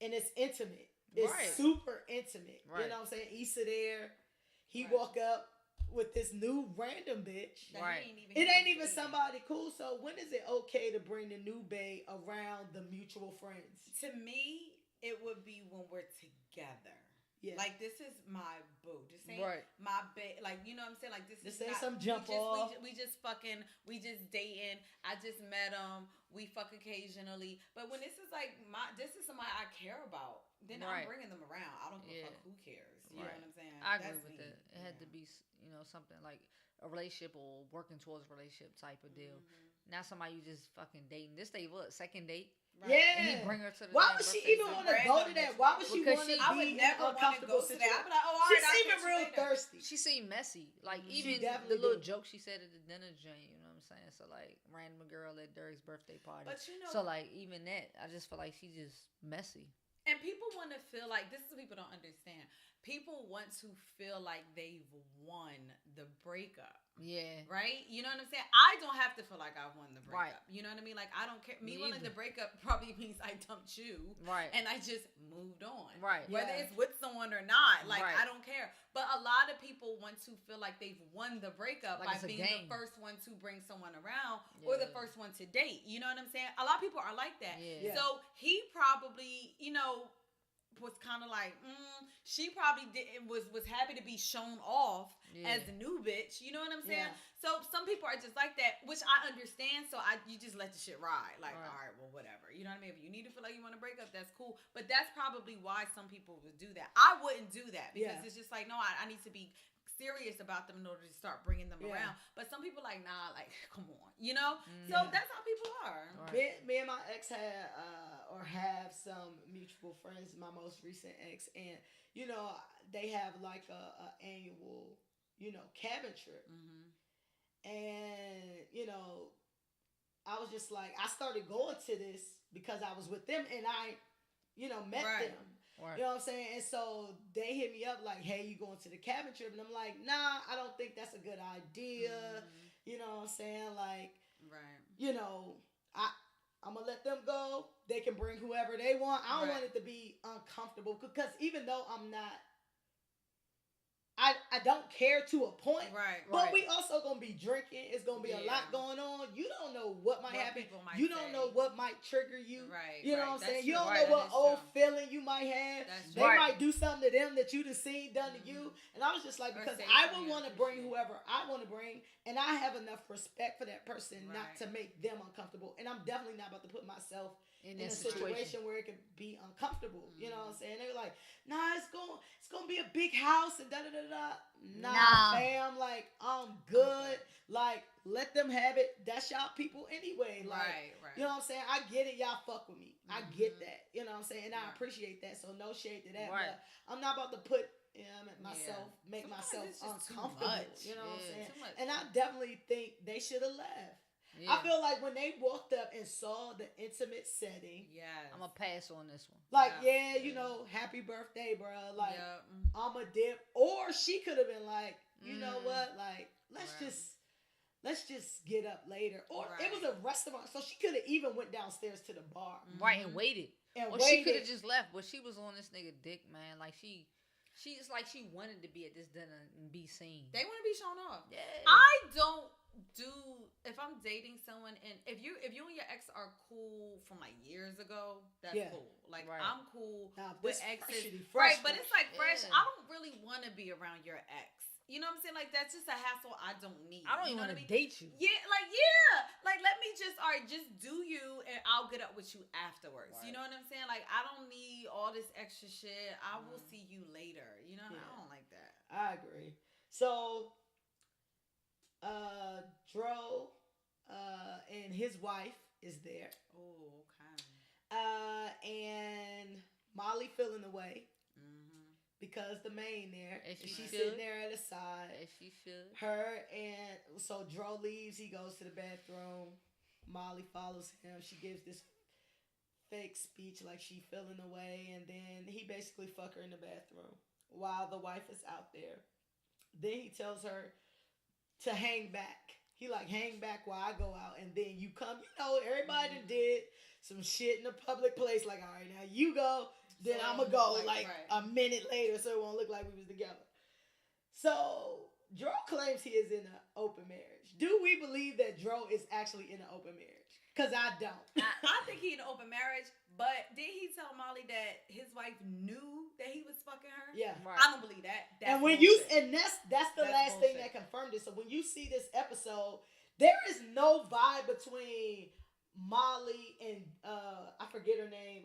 and it's intimate. It's super intimate. Right. You know what I'm saying? Issa there. He walk up with this new random bitch. It ain't even somebody cool. So when is it okay to bring the new bae around the mutual friends? To me, it would be when we're together. Yeah. Like, this is my boo. This ain't my bae. Like, you know what I'm saying? Like, this ain't not some jump off. We just fucking, we just dating. I just met him. We fuck occasionally. But when this is like this is somebody I care about, then I'm bringing them around. I don't give a fuck who cares. You know what I'm saying? I agree with that. It had to be, something like a relationship or working towards a relationship type of deal. Not somebody you just fucking dating. This day, what, second date? Right. Yeah. And he bring her to the Why would she even want to go to that? Why would she want to be I would never want to go to that. I'd be like, she seemed real thirsty. She seemed messy. Like, even the little joke she said at the dinner joint, you know what I'm saying? So, like, random girl at Derek's birthday party. But so, like, even that, I just feel like she's just messy. And people want to feel like, this is what people don't understand. People want to feel like they've won the breakup. Yeah. Right? You know what I'm saying? I don't have to feel like I won the breakup. Right. You know what I mean? Like, I don't care. Me winning the breakup probably means I dumped you. Right. And I just moved on. Right. Whether it's with someone or not. Like, I don't care. But a lot of people want to feel like they've won the breakup by being the first one to bring someone around or the first one to date. You know what I'm saying? A lot of people are like that. Yeah. So he probably, was kind of like, she probably was happy to be shown off as the new bitch. You know what I'm saying? Yeah. So some people are just like that, which I understand. So you just let the shit ride. Like, all right, well, whatever. You know what I mean? If you need to feel like you want to break up, that's cool. But that's probably why some people would do that. I wouldn't do that because it's just like, no, I need to be serious about them in order to start bringing them around. But some people like, nah, like, come on, So that's how people are. Right. Me and my ex had or have some mutual friends, my most recent ex, and they have like a annual cabin trip. And I was just like, I started going to this because I was with them and I met them. Right. You know what I'm saying? And so they hit me up like, hey, you going to the cabin trip? And I'm like, nah, I don't think that's a good idea. You know what I'm saying? Like, I'm going to let them go. They can bring whoever they want. I don't want it to be uncomfortable because even though I'm not, I don't care to a point. But we also going to be drinking. It's going to be a lot going on. You don't know what might happen. You don't know what might trigger you. You know what I'm saying? You don't know what old feeling you might have. They might do something to them that you done seen done to you. And I was just like, because I would want to bring whoever I want to bring. And I have enough respect for that person not to make them uncomfortable. And I'm definitely not about to put myself in a situation where it could be uncomfortable. You know what I'm saying? They were like, nah, it's gonna be a big house and da-da-da-da. Nah, fam, like, I'm good. Like, let them have it. That's y'all people anyway. Like, you know what I'm saying? I get it. Y'all fuck with me. I get that. You know what I'm saying? And I appreciate that. So no shade to that. But I'm not about to put myself, make myself uncomfortable. You know what I'm saying? And I definitely think they should have left. I feel like when they walked up and saw the intimate setting, I'm gonna pass on this one. Like, happy birthday, bro. Like, I'm a dip. Or she could have been like, you know what? Like, let's just get up later. Or it was a restaurant, so she could have even went downstairs to the bar, and waited. She could have just left, but she was on this nigga dick, man. Like she's like she wanted to be at this dinner and be seen. They want to be shown off. Yeah. I don't if I'm dating someone and if you and your ex are cool from like years ago, that's cool. Like I'm cool with exes, fresh, but it's like fresh. I don't really want to be around your ex. You know what I'm saying? Like that's just a hassle I don't need. I don't even want to date you. Like let me just just do you and I'll get up with you afterwards. You know what I'm saying? Like I don't need all this extra shit. I will see you later. You know, I don't like that. I agree. So Dro and his wife is there. Oh, okay. And Molly feeling away because the main there. And she's sitting there at the side. As she should. Her and so Dro leaves. He goes to the bathroom. Molly follows him. She gives this fake speech like she feeling away, and then he basically fuck her in the bathroom while the wife is out there. Then he tells her to hang back. He like, hang back while I go out, and then you come. You know, everybody done did some shit in a public place. Like, all right, now you go, then I'm going to go like a minute later so it won't look like we was together. So Dro claims he is in an open marriage. Do we believe that Dro is actually in an open marriage? Because I don't. I think he in an open marriage, but did he tell Molly that his wife knew that he was fucking her? Yeah. Right. I don't believe that. And when that's the last thing that confirmed it. So when you see this episode, there is no vibe between Molly and I forget her name.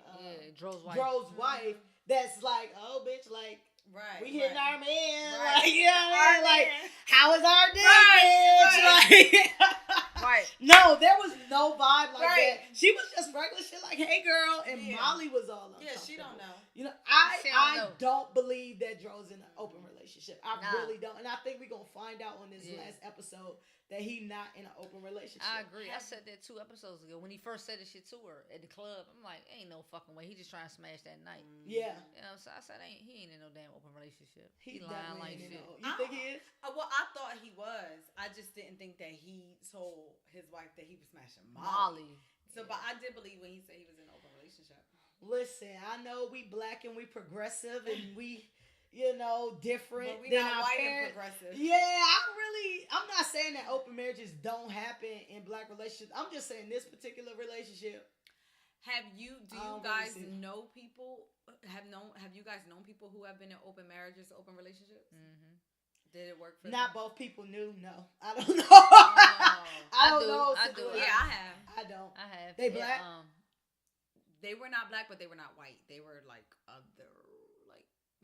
Dro's wife. Dro's wife. That's like, oh bitch, like right, we hitting our man. Right. Like, you know what I mean? Like, how is our dick, Right. bitch? Like, Right. No, there was no vibe like that. She was just regular shit like, hey girl, and Molly was all uncomfortable. Yeah, she don't know. You know, She don't I know. don't believe that Dro's in an open relationship. I Nah. really don't. And I think we're gonna find out on this last episode that he not in an open relationship. I agree. I said that 2 episodes ago when he first said this shit to her at the club. I'm like, ain't no fucking way. He just trying to smash that night. Yeah. You know, so I said, he ain't in no damn open relationship. He lying like definitely shit. You think he is? Well, I thought he was. I just didn't think that he told his wife that he was smashing Molly. So, but I did believe when he said he was in an open relationship. Listen, I know we black and we progressive and we, you know, different But we than not our white parents. and progressive. Yeah, I'm not saying that open marriages don't happen in black relationships. I'm just saying this particular relationship. Do you guys know people? Have you guys known people who have been in open marriages, open relationships? Mm-hmm. Did it work for Not them? both people knew. No, I don't know. I don't know. I do. Yeah, I have. I don't. I have. They black? They were not black, but they were not white. They were like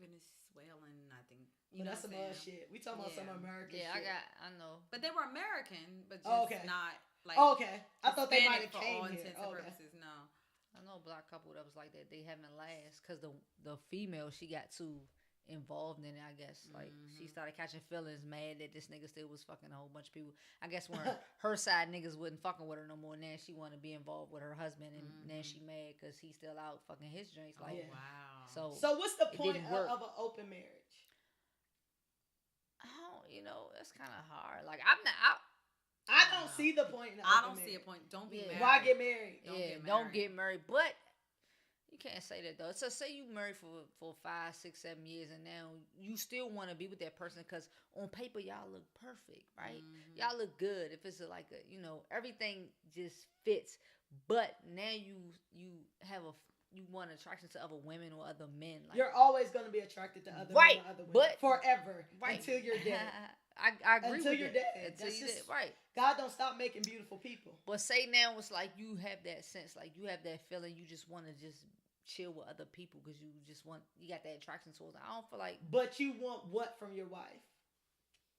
Venezuelan, I think. But that's some other shit. We talking about some American shit. I know. But they were American, but just not like. Okay. I thought they might have for came all here. intents and purposes. No. I know a black couple that was like that. They haven't last because the female, she got too involved in it, I guess. Like, she started catching feelings, mad that this nigga still was fucking a whole bunch of people. I guess when her side niggas wasn't fucking with her no more, and then she wanted to be involved with her husband, and then she mad because he's still out fucking his drinks. Like, wow. So what's the point of an open marriage? That's kind of hard. Like, I'm not. I don't see the point in an I open don't see a marriage. point. Don't be married. Why get married? Don't get married. But you can't say that though. So say you married for 5, 6, 7 years, and now you still want to be with that person because on paper y'all look perfect, right? Y'all look good. If it's like everything just fits. But now you want attraction to other women or other men. Like, you're always going to be attracted to other men or other women, but forever, until you're dead. I agree until with you're that. dead. Until you're dead. Right. God don't stop making beautiful people. But say now it's like you have that sense, like you have that feeling, you just want to just chill with other people because you got that attraction towards them. I don't feel like. But you want what from your wife?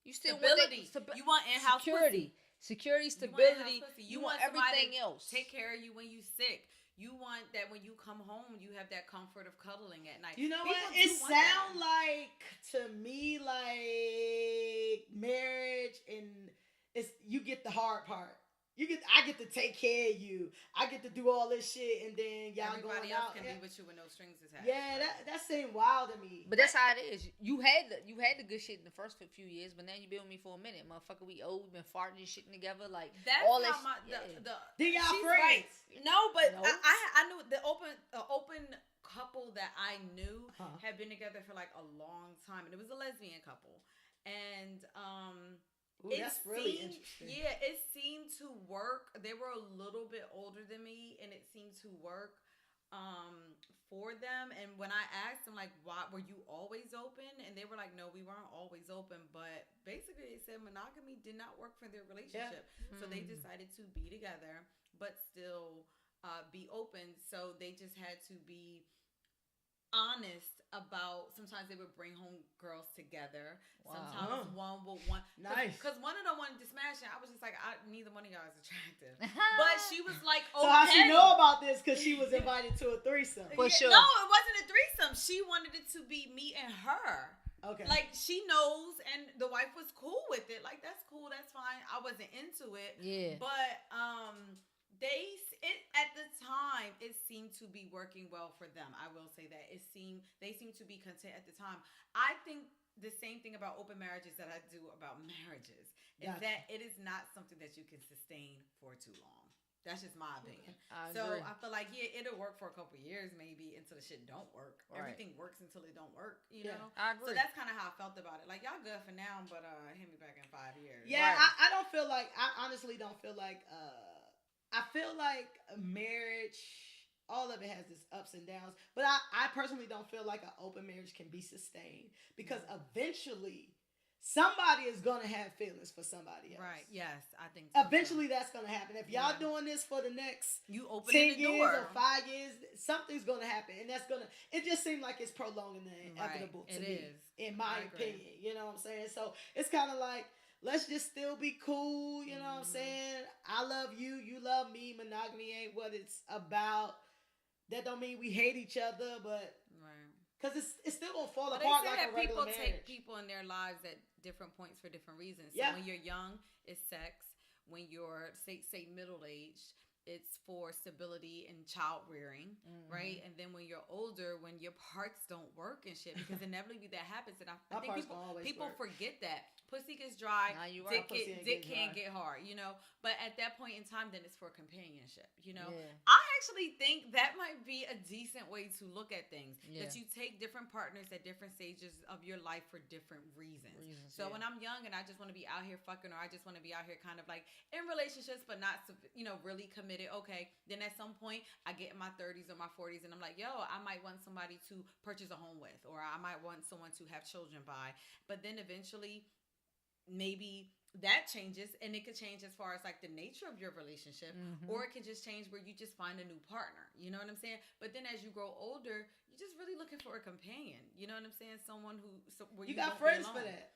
You still stability. want that, you want in-house security, pussy. Security, stability. You want somebody everything else. Take care of you when you sick. You want that when you come home, you have that comfort of cuddling at night. You know People what? It sounds like to me like marriage, and it's you get the hard part. I get to take care of you. I get to do all this shit, and then y'all everybody going else out. can be with you with no strings attached. Yeah, that seemed wild to me. But that's how it is. You had the good shit in the first few years, but now you been with me for a minute, motherfucker. We old, we been farting and shitting together, like that's all how that. Then y'all she's friends? Right. No, but No. I knew the open couple that I knew had been together for like a long time, and it was a lesbian couple, and Ooh, that's really interesting. Yeah, it seemed to work. They were a little bit older than me, and it seemed to work for them. And when I asked them, like, why were you always open? And they were like, no, we weren't always open. But basically, they said monogamy did not work for their relationship. Yeah. So they decided to be together, but still be open. So they just had to be honest about. Sometimes they would bring home girls together. Wow. Sometimes one would want because one of them wanted to smash it. I was just like, neither one of y'all is attractive. But she was like, okay. So how she know about this? Because she was invited to a threesome. For sure. No, it wasn't a threesome. She wanted it to be me and her. Okay. Like, she knows, and the wife was cool with it. Like, that's cool, that's fine. I wasn't into it. Yeah. But at the time, it seemed to be working well for them. I will say that. They seemed to be content at the time. I think the same thing about open marriages that I do about marriages is that it is not something that you can sustain for too long. That's just my opinion. I so agree. I feel like it'll work for a couple years maybe until the shit don't work. Right. Everything works until it don't work. You know. I agree. So that's kind of how I felt about it. Like y'all good for now, but hit me back in 5 years. Yeah, I don't feel like. I honestly don't feel like. I feel like marriage. All of it has its ups and downs, but I personally don't feel like an open marriage can be sustained because eventually somebody is gonna have feelings for somebody else. Right. Yes, I think so. Eventually that's gonna happen. If y'all doing this for the next 10 years or 5 years, something's gonna happen. And that's gonna it just seems like it's prolonging the inevitable to me. In my opinion. You know what I'm saying? So it's kinda like let's just still be cool, you know what I'm saying? I love you, you love me. Monogamy ain't what it's about. That don't mean we hate each other, but because it's still gonna fall apart like a regular marriage. People take people in their lives at different points for different reasons. So when you're young, it's sex. When you're say middle aged, it's for stability and child rearing, right? And then when you're older, when your parts don't work and shit, because inevitably that happens, and I think people forget that. Pussy gets dry, dick can't get hard, you know. But at that point in time, then it's for companionship, you know. Yeah. I actually think that might be a decent way to look at things. Yeah. That you take different partners at different stages of your life for different reasons. So when I'm young and I just want to be out here fucking, or I just want to be out here kind of like in relationships, but not, you know, really committed. Okay, then at some point I get in my 30s or my 40s, and I'm like, yo, I might want somebody to purchase a home with, or I might want someone to have children by. But then eventually, maybe that changes, and it could change as far as like the nature of your relationship, or it could just change where you just find a new partner. You know what I'm saying? But then as you grow older, you're just really looking for a companion. You know what I'm saying? Someone where you got friends for that.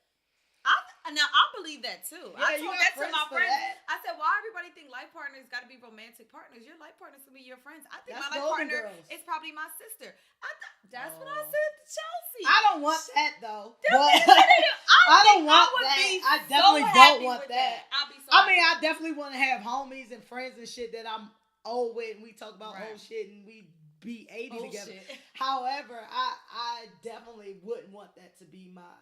Now I believe that too. Yeah, I told that to my friends. I said, "Why everybody think life partners got to be romantic partners? Your life partners can be your friends. I think my life partner is probably my sister." That's what I said to Chelsea. I don't want that though. I don't want that. I definitely don't want that. I definitely want to have homies and friends and shit that I'm old with, and we talk about old shit, and we be 80 together. However, I definitely wouldn't want that to be my.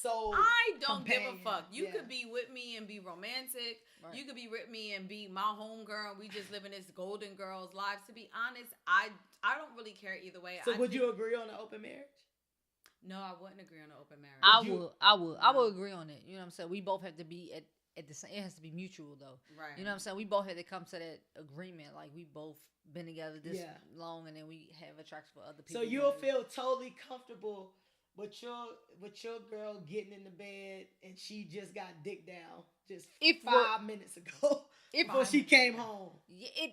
So I don't give a fuck. You could be with me and be romantic. Right. You could be with me and be my homegirl. We just living this golden girl's lives. To be honest, I don't really care either way. So would you agree on an open marriage? No, I wouldn't agree on an open marriage. I would agree on it. You know what I'm saying? We both have to be at the same. It has to be mutual though. Right. You know what I'm saying? We both had to come to that agreement. Like we both been together this long, and then we have attraction for other people. So you'll feel totally comfortable with your girl getting in the bed and she just got dick down just 5 minutes ago before she came home. Yeah,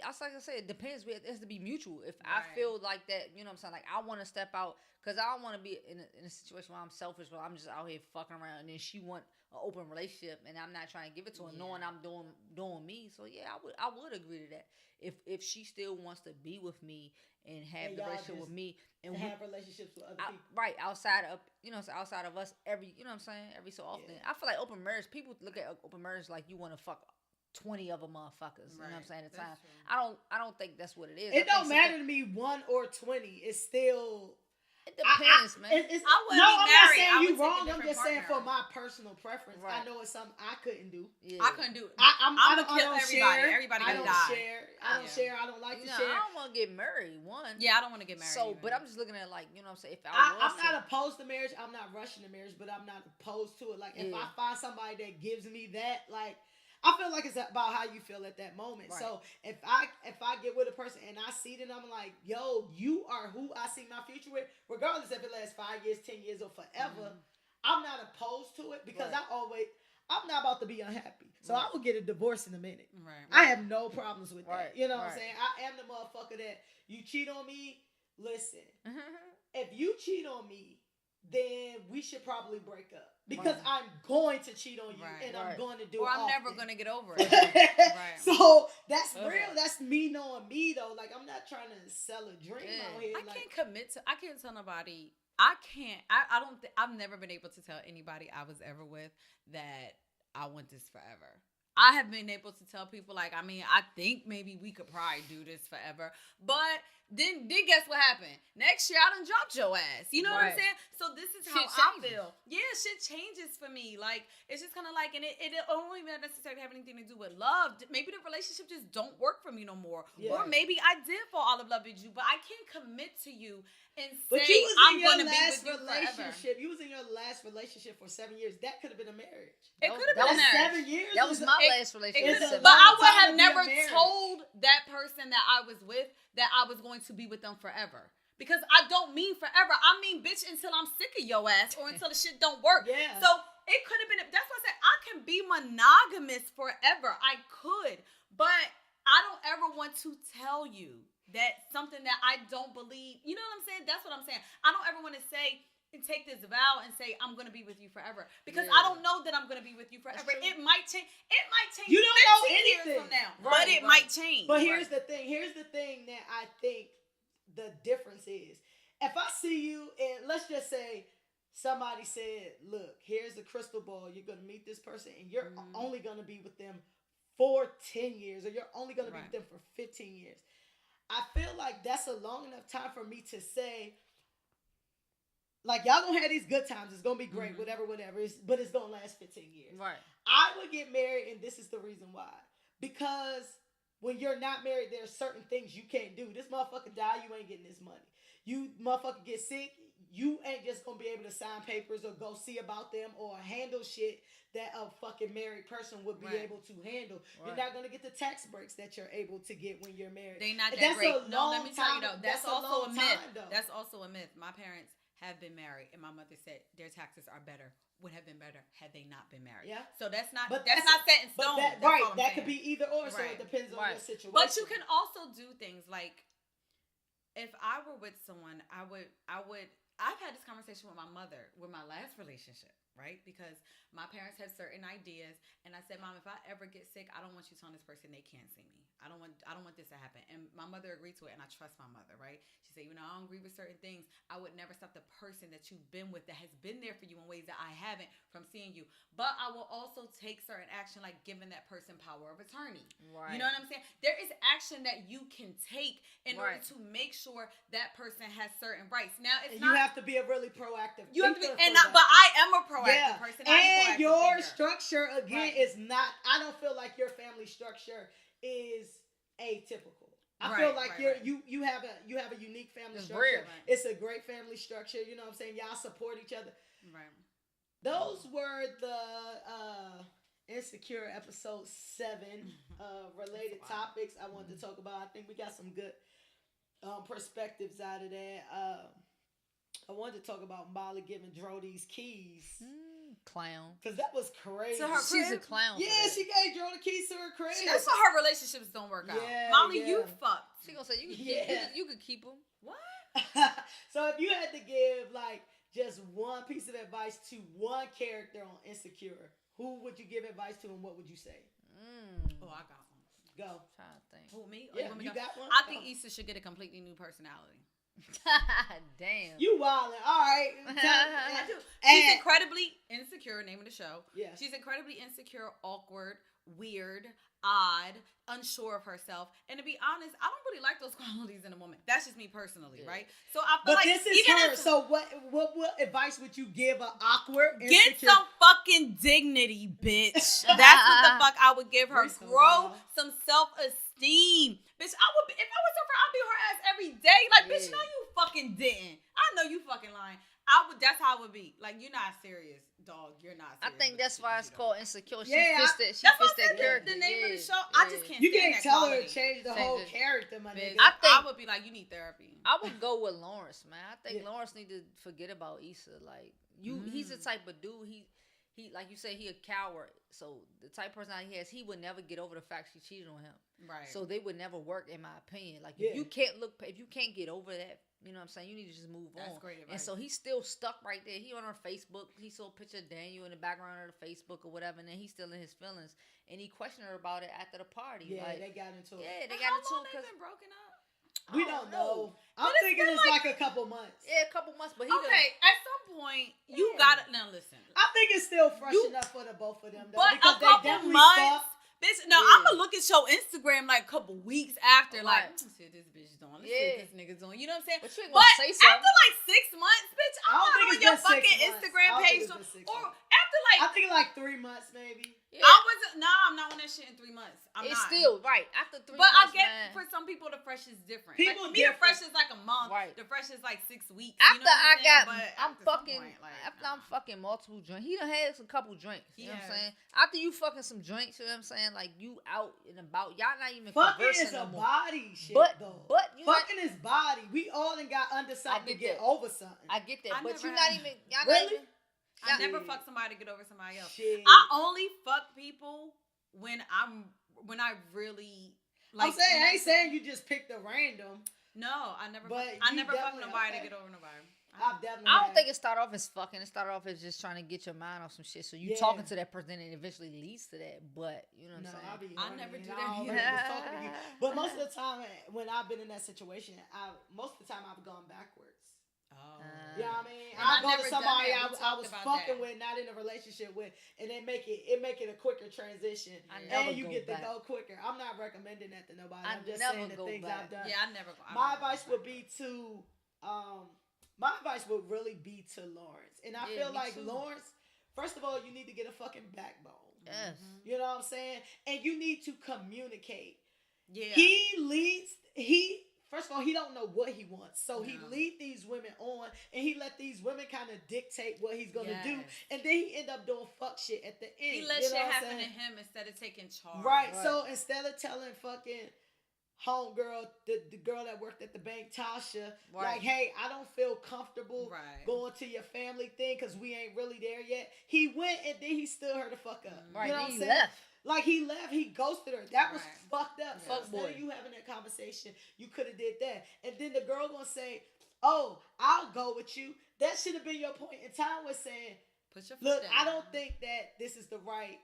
like I said, it depends. It has to be mutual. If I feel like that, you know what I'm saying? Like I want to step out because I don't want to be in a situation where I'm selfish, where I'm just out here fucking around, and then she want an open relationship, and I'm not trying to give it to her, knowing I'm doing me. So yeah, I would agree to that. If she still wants to be with me and have the relationship with me and have relationships with other people, right, outside of us, every every so often. I feel like open marriage, people look at open marriage like you want to fuck 20 other motherfuckers. You know what I'm saying? At the time, I don't think that's what it is. It don't matter to me 1 or 20. It's still. It depends, man. I wouldn't be married. I'm not saying you wrong. I'm just saying for my personal preference. Right. I know it's something I couldn't do. Yeah. I couldn't do it. I'm gonna kill everybody. Everybody gonna die. I don't share. I don't like to share. I don't want to get married. Yeah, I don't want to get married. So, but I'm just looking at it like, you know what I'm saying? If I'm not opposed to marriage. I'm not rushing to marriage, but I'm not opposed to it. Like if I find somebody that gives me that, like. I feel like it's about how you feel at that moment. Right. So if I get with a person and I see them, I'm like, yo, you are who I see my future with, regardless if it lasts 5 years, 10 years, or forever. I'm not opposed to it because I'm not about to be unhappy. So I will get a divorce in a minute. Right. I have no problems with that. You know what I'm saying? I am the motherfucker that you cheat on me. Listen, if you cheat on me, then we should probably break up. Because I'm going to cheat on you and I'm going to do it. Or I'm never going to get over it. So that's real. That's me knowing me though. Like I'm not trying to sell a dream out here. I can't tell nobody. I've never been able to tell anybody I was ever with that I want this forever. I have been able to tell people, like, I mean, I think maybe we could probably do this forever. But then guess what happened? Next year, I done dropped your ass. You know what I'm saying? So this is how I feel. Yeah, shit changes for me. Like, it's just kind of like, and it don't even necessarily have anything to do with love. Maybe the relationship just don't work for me no more. Yeah. Or maybe I did fall out of love with you, but I can't commit to you and say I'm going to be with you forever. You was in your last relationship for 7 years. That could have been a marriage. It could have been a marriage. 7 years. That was my last relationship. But I would have never told that person that I was with that I was going to be with them forever. Because I don't mean forever. I mean, bitch, until I'm sick of your ass or until the shit don't work. Yeah. So it could have been, that's why I said I can be monogamous forever. I could. But I don't ever want to tell you that something that I don't believe. You know what I'm saying? That's what I'm saying. I don't ever want to say and take this vow and say I'm going to be with you forever. Because I don't know that I'm going to be with you forever. It might change. It might change. You don't know anything years from now. Right, but it might change. But here's the thing. Here's the thing that I think the difference is. If I see you and let's just say somebody said, look, here's a crystal ball. You're going to meet this person and you're only going to be with them for 10 years or you're only going to be with them for 15 years. I feel like that's a long enough time for me to say, like, y'all gonna have these good times. It's gonna be great, whatever. But it's gonna last 15 years. Right. I would get married, and this is the reason why. Because when you're not married, there are certain things you can't do. This motherfucker die, you ain't getting this money. You motherfucker get sick, you ain't just gonna be able to sign papers or go see about them or handle shit that a fucking married person would be able to handle. You're not gonna get the tax breaks that you're able to get when you're married. They not that great. No, let me tell you though. That's also a myth. That's also a myth. My parents have been married, and my mother said their taxes are better, would have been better had they not been married. Yeah. So that's not set in stone. That could be either or. So it depends on your situation. But you can also do things like, if I were with someone, I've had this conversation with my mother with my last relationship, right? Because my parents have certain ideas, and I said, Mom, if I ever get sick, I don't want you telling this person they can't see me. I don't want this to happen. And my mother agreed to it, and I trust my mother, right? She said, I don't agree with certain things. I would never stop the person that you've been with that has been there for you in ways that I haven't from seeing you. But I will also take certain action, like giving that person power of attorney. Right. You know what I'm saying? There is action that you can take in order to make sure that person has certain rights. Now, you have to be a really proactive. You have to be, but I am a proactive person. And your structure again is not. I don't feel like your family structure is atypical. I feel like you have a unique family structure. It's a great family structure. You know what I'm saying? Y'all support each other. Right. Those were the Insecure episode 7 related topics I wanted to talk about. I think we got some good perspectives out of that. I wanted to talk about Molly giving Dro these keys. Clown. Because that was crazy. She's a clown. Yeah, she gave Dro the keys to her crib. That's why her relationships don't work out. Molly, you fucked. She gonna say you could keep them. What? So if you had to give like just one piece of advice to one character on Insecure, who would you give advice to and what would you say? Oh, I got one. Go. I'm trying to think. Who, me? Yeah, you got one? I think Issa should get a completely new personality. Damn. You wildin'. All right. I do. She's incredibly insecure, name of the show. Yeah. She's incredibly insecure, awkward, weird, odd, unsure of herself. And to be honest, I don't really like those qualities in a woman. That's just me personally, right? So I feel this is her. So what advice would you give an awkward, Get insecure? some fucking dignity, bitch. That's what the fuck I would give her. Grow some self-esteem. Bitch, if I was her friend, I'd be her ass every day. Like, bitch, no, you fucking didn't. I know you fucking lying. That's how I would be. Like, you're not serious, dog. You're not serious. I think that's why it's called Insecure. She fits that character. The name of the show. I just can't. You can't tell her to change the whole character, my nigga. I would be like, you need therapy. I would go with Lawrence, man. I think Lawrence need to forget about Issa. Like, he's the type of dude. He like you say, he a coward. So the type of personality he has, he would never get over the fact she cheated on him. Right. So they would never work, in my opinion. Like if you can't get over that, you know what I'm saying, you need to just move on. That's great advice. And so he's still stuck right there. He on her Facebook. He saw a picture of Daniel in the background of the Facebook or whatever, and then he's still in his feelings. And he questioned her about it after the party. Yeah, like, they got into it. Yeah, they got into it because they've been broken up. We don't know. I'm thinking it's like a couple months. Yeah, a couple months. But at some point, you gotta now listen. I think it's still fresh enough for the both of them, though, but because a couple months. Bitch, no, I'm gonna look at your Instagram like a couple weeks after, like, let's see what this bitch doing. Let's see what this nigga's doing. You know what I'm saying? But you ain't gonna say something. After like 6 months, bitch, I'm not on your fucking Instagram page. Or after like, I think like 3 months maybe. Yeah. I'm not on that shit in 3 months. It's still right after 3 months. But I get for some people the fresh is different. People like, for me, the fresh is like a month. Right. The fresh is like 6 weeks. After I'm fucking multiple drinks. He done had a couple drinks. You know what I'm saying? After you fucking some drinks, you know what I'm saying? Like you out and about, y'all not even conversing no more. Fucking is a body shit, though. But fucking is body. We all done got under something to get over something. I get that, but you're not even. Y'all really? Not even. I never fuck somebody to get over somebody else. Shit. I only fuck people when I really like. I ain't saying you just picked a random. No, I never fuck nobody to get over nobody. I don't think it started off as fucking. It started off as just trying to get your mind off some shit. So you talking to that person and it eventually leads to that. But you know what I'm saying? I never do that. But most of the time when I've been in that situation, most of the time I've gone backwards. Oh. You know what I mean? I go to somebody I was fucking with, not in a relationship with, and they make it a quicker transition, and you get to go quicker. I'm not recommending that to nobody. I'm just saying the things I've done. Yeah, I never go. My advice would be to, my advice would really be to Lawrence, and I feel like Lawrence. First of all, you need to get a fucking backbone. Yes. You know what I'm saying? And you need to communicate. Yeah. First of all, he don't know what he wants. So he lead these women on, and he let these women kind of dictate what he's going to do. And then he end up doing fuck shit at the end. He let shit happen to him instead of taking charge. Right. So instead of telling fucking homegirl, the girl that worked at the bank, Tasha, like, hey, I don't feel comfortable going to your family thing because we ain't really there yet. He went, and then he stood her the fuck up. Right. You know what I'm saying? Left. Like, he left, he ghosted her. That was fucked up. So instead of you having that conversation, you could have did that. And then the girl gonna say, oh, I'll go with you. That should have been your point in time, was saying, look, I don't think that this is the right,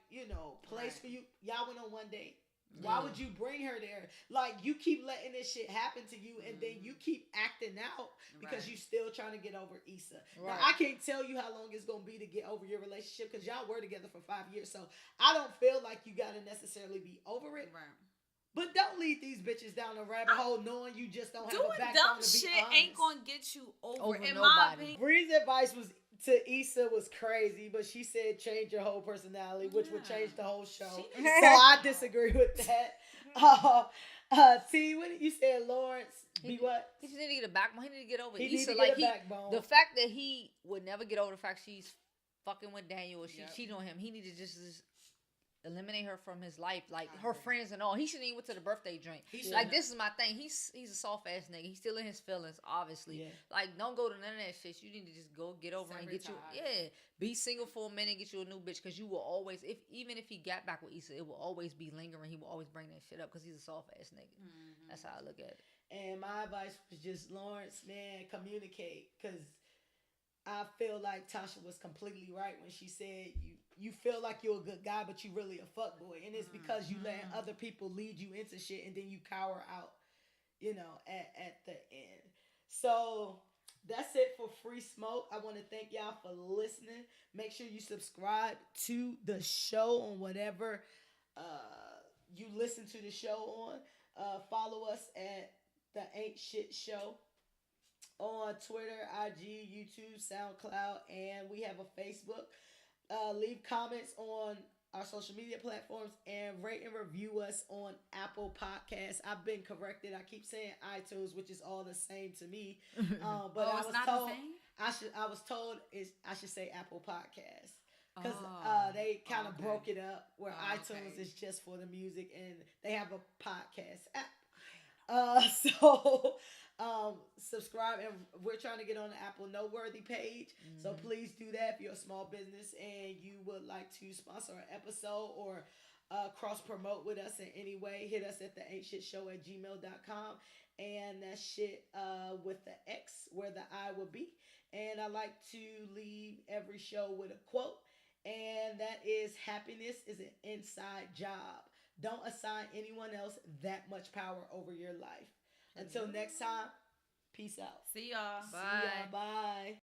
place for you. Y'all went on one date. Why would you bring her there? Like, you keep letting this shit happen to you, and then you keep acting out because you still trying to get over Issa. Now, I can't tell you how long it's going to be to get over your relationship because y'all were together for 5 years. So I don't feel like you got to necessarily be over it. Right. But don't lead these bitches down the rabbit hole knowing you just don't have a backbone dumb to be shit honest. Ain't going to get you over in nobody. my opinion. Bree's advice to Issa was crazy, but she said change your whole personality, which would change the whole show. So I disagree with that. T, what did you say, Lawrence? Be what? He just need to get a backbone. He need to get over Issa. Issa. Like, the fact that he would never get over the fact she's fucking with Daniel or she cheating on him. He needed to just eliminate her from his life, like her friends and all. He shouldn't even went to the birthday drink. Like, this is my thing. He's a soft ass nigga. He's still in his feelings, obviously. Like, don't go to none of that shit. You need to just go get over and get you. Be single for a minute, get you a new bitch, because you will always, even if he got back with Issa, it will always be lingering. He will always bring that shit up because he's a soft ass nigga. That's how I look at it. And my advice was just, Lawrence, man, communicate, because I feel like Tasha was completely right when she said you feel like you're a good guy, but you really a fuckboy. And it's because you letting other people lead you into shit, and then you cower out, at the end. So that's it for Free Smoke. I want to thank y'all for listening. Make sure you subscribe to the show on whatever you listen to the show on. Follow us at TheAintShxtShow on Twitter, IG, YouTube, SoundCloud, and we have a Facebook. Leave comments on our social media platforms and rate and review us on Apple Podcasts. I've been corrected. I keep saying iTunes, which is all the same to me. But I was told I should say Apple Podcasts. Because they kind of broke it up where iTunes is just for the music and they have a podcast app. Subscribe, and we're trying to get on the Apple Noteworthy page. So please do that if you're a small business and you would like to sponsor an episode or cross promote with us in any way. Hit us at TheAintShxtShow@gmail.com, and that shit with the X where the I will be. And I like to leave every show with a quote, and that is, happiness is an inside job. Don't assign anyone else that much power over your life. Until next time, peace out. See y'all. Bye. Bye.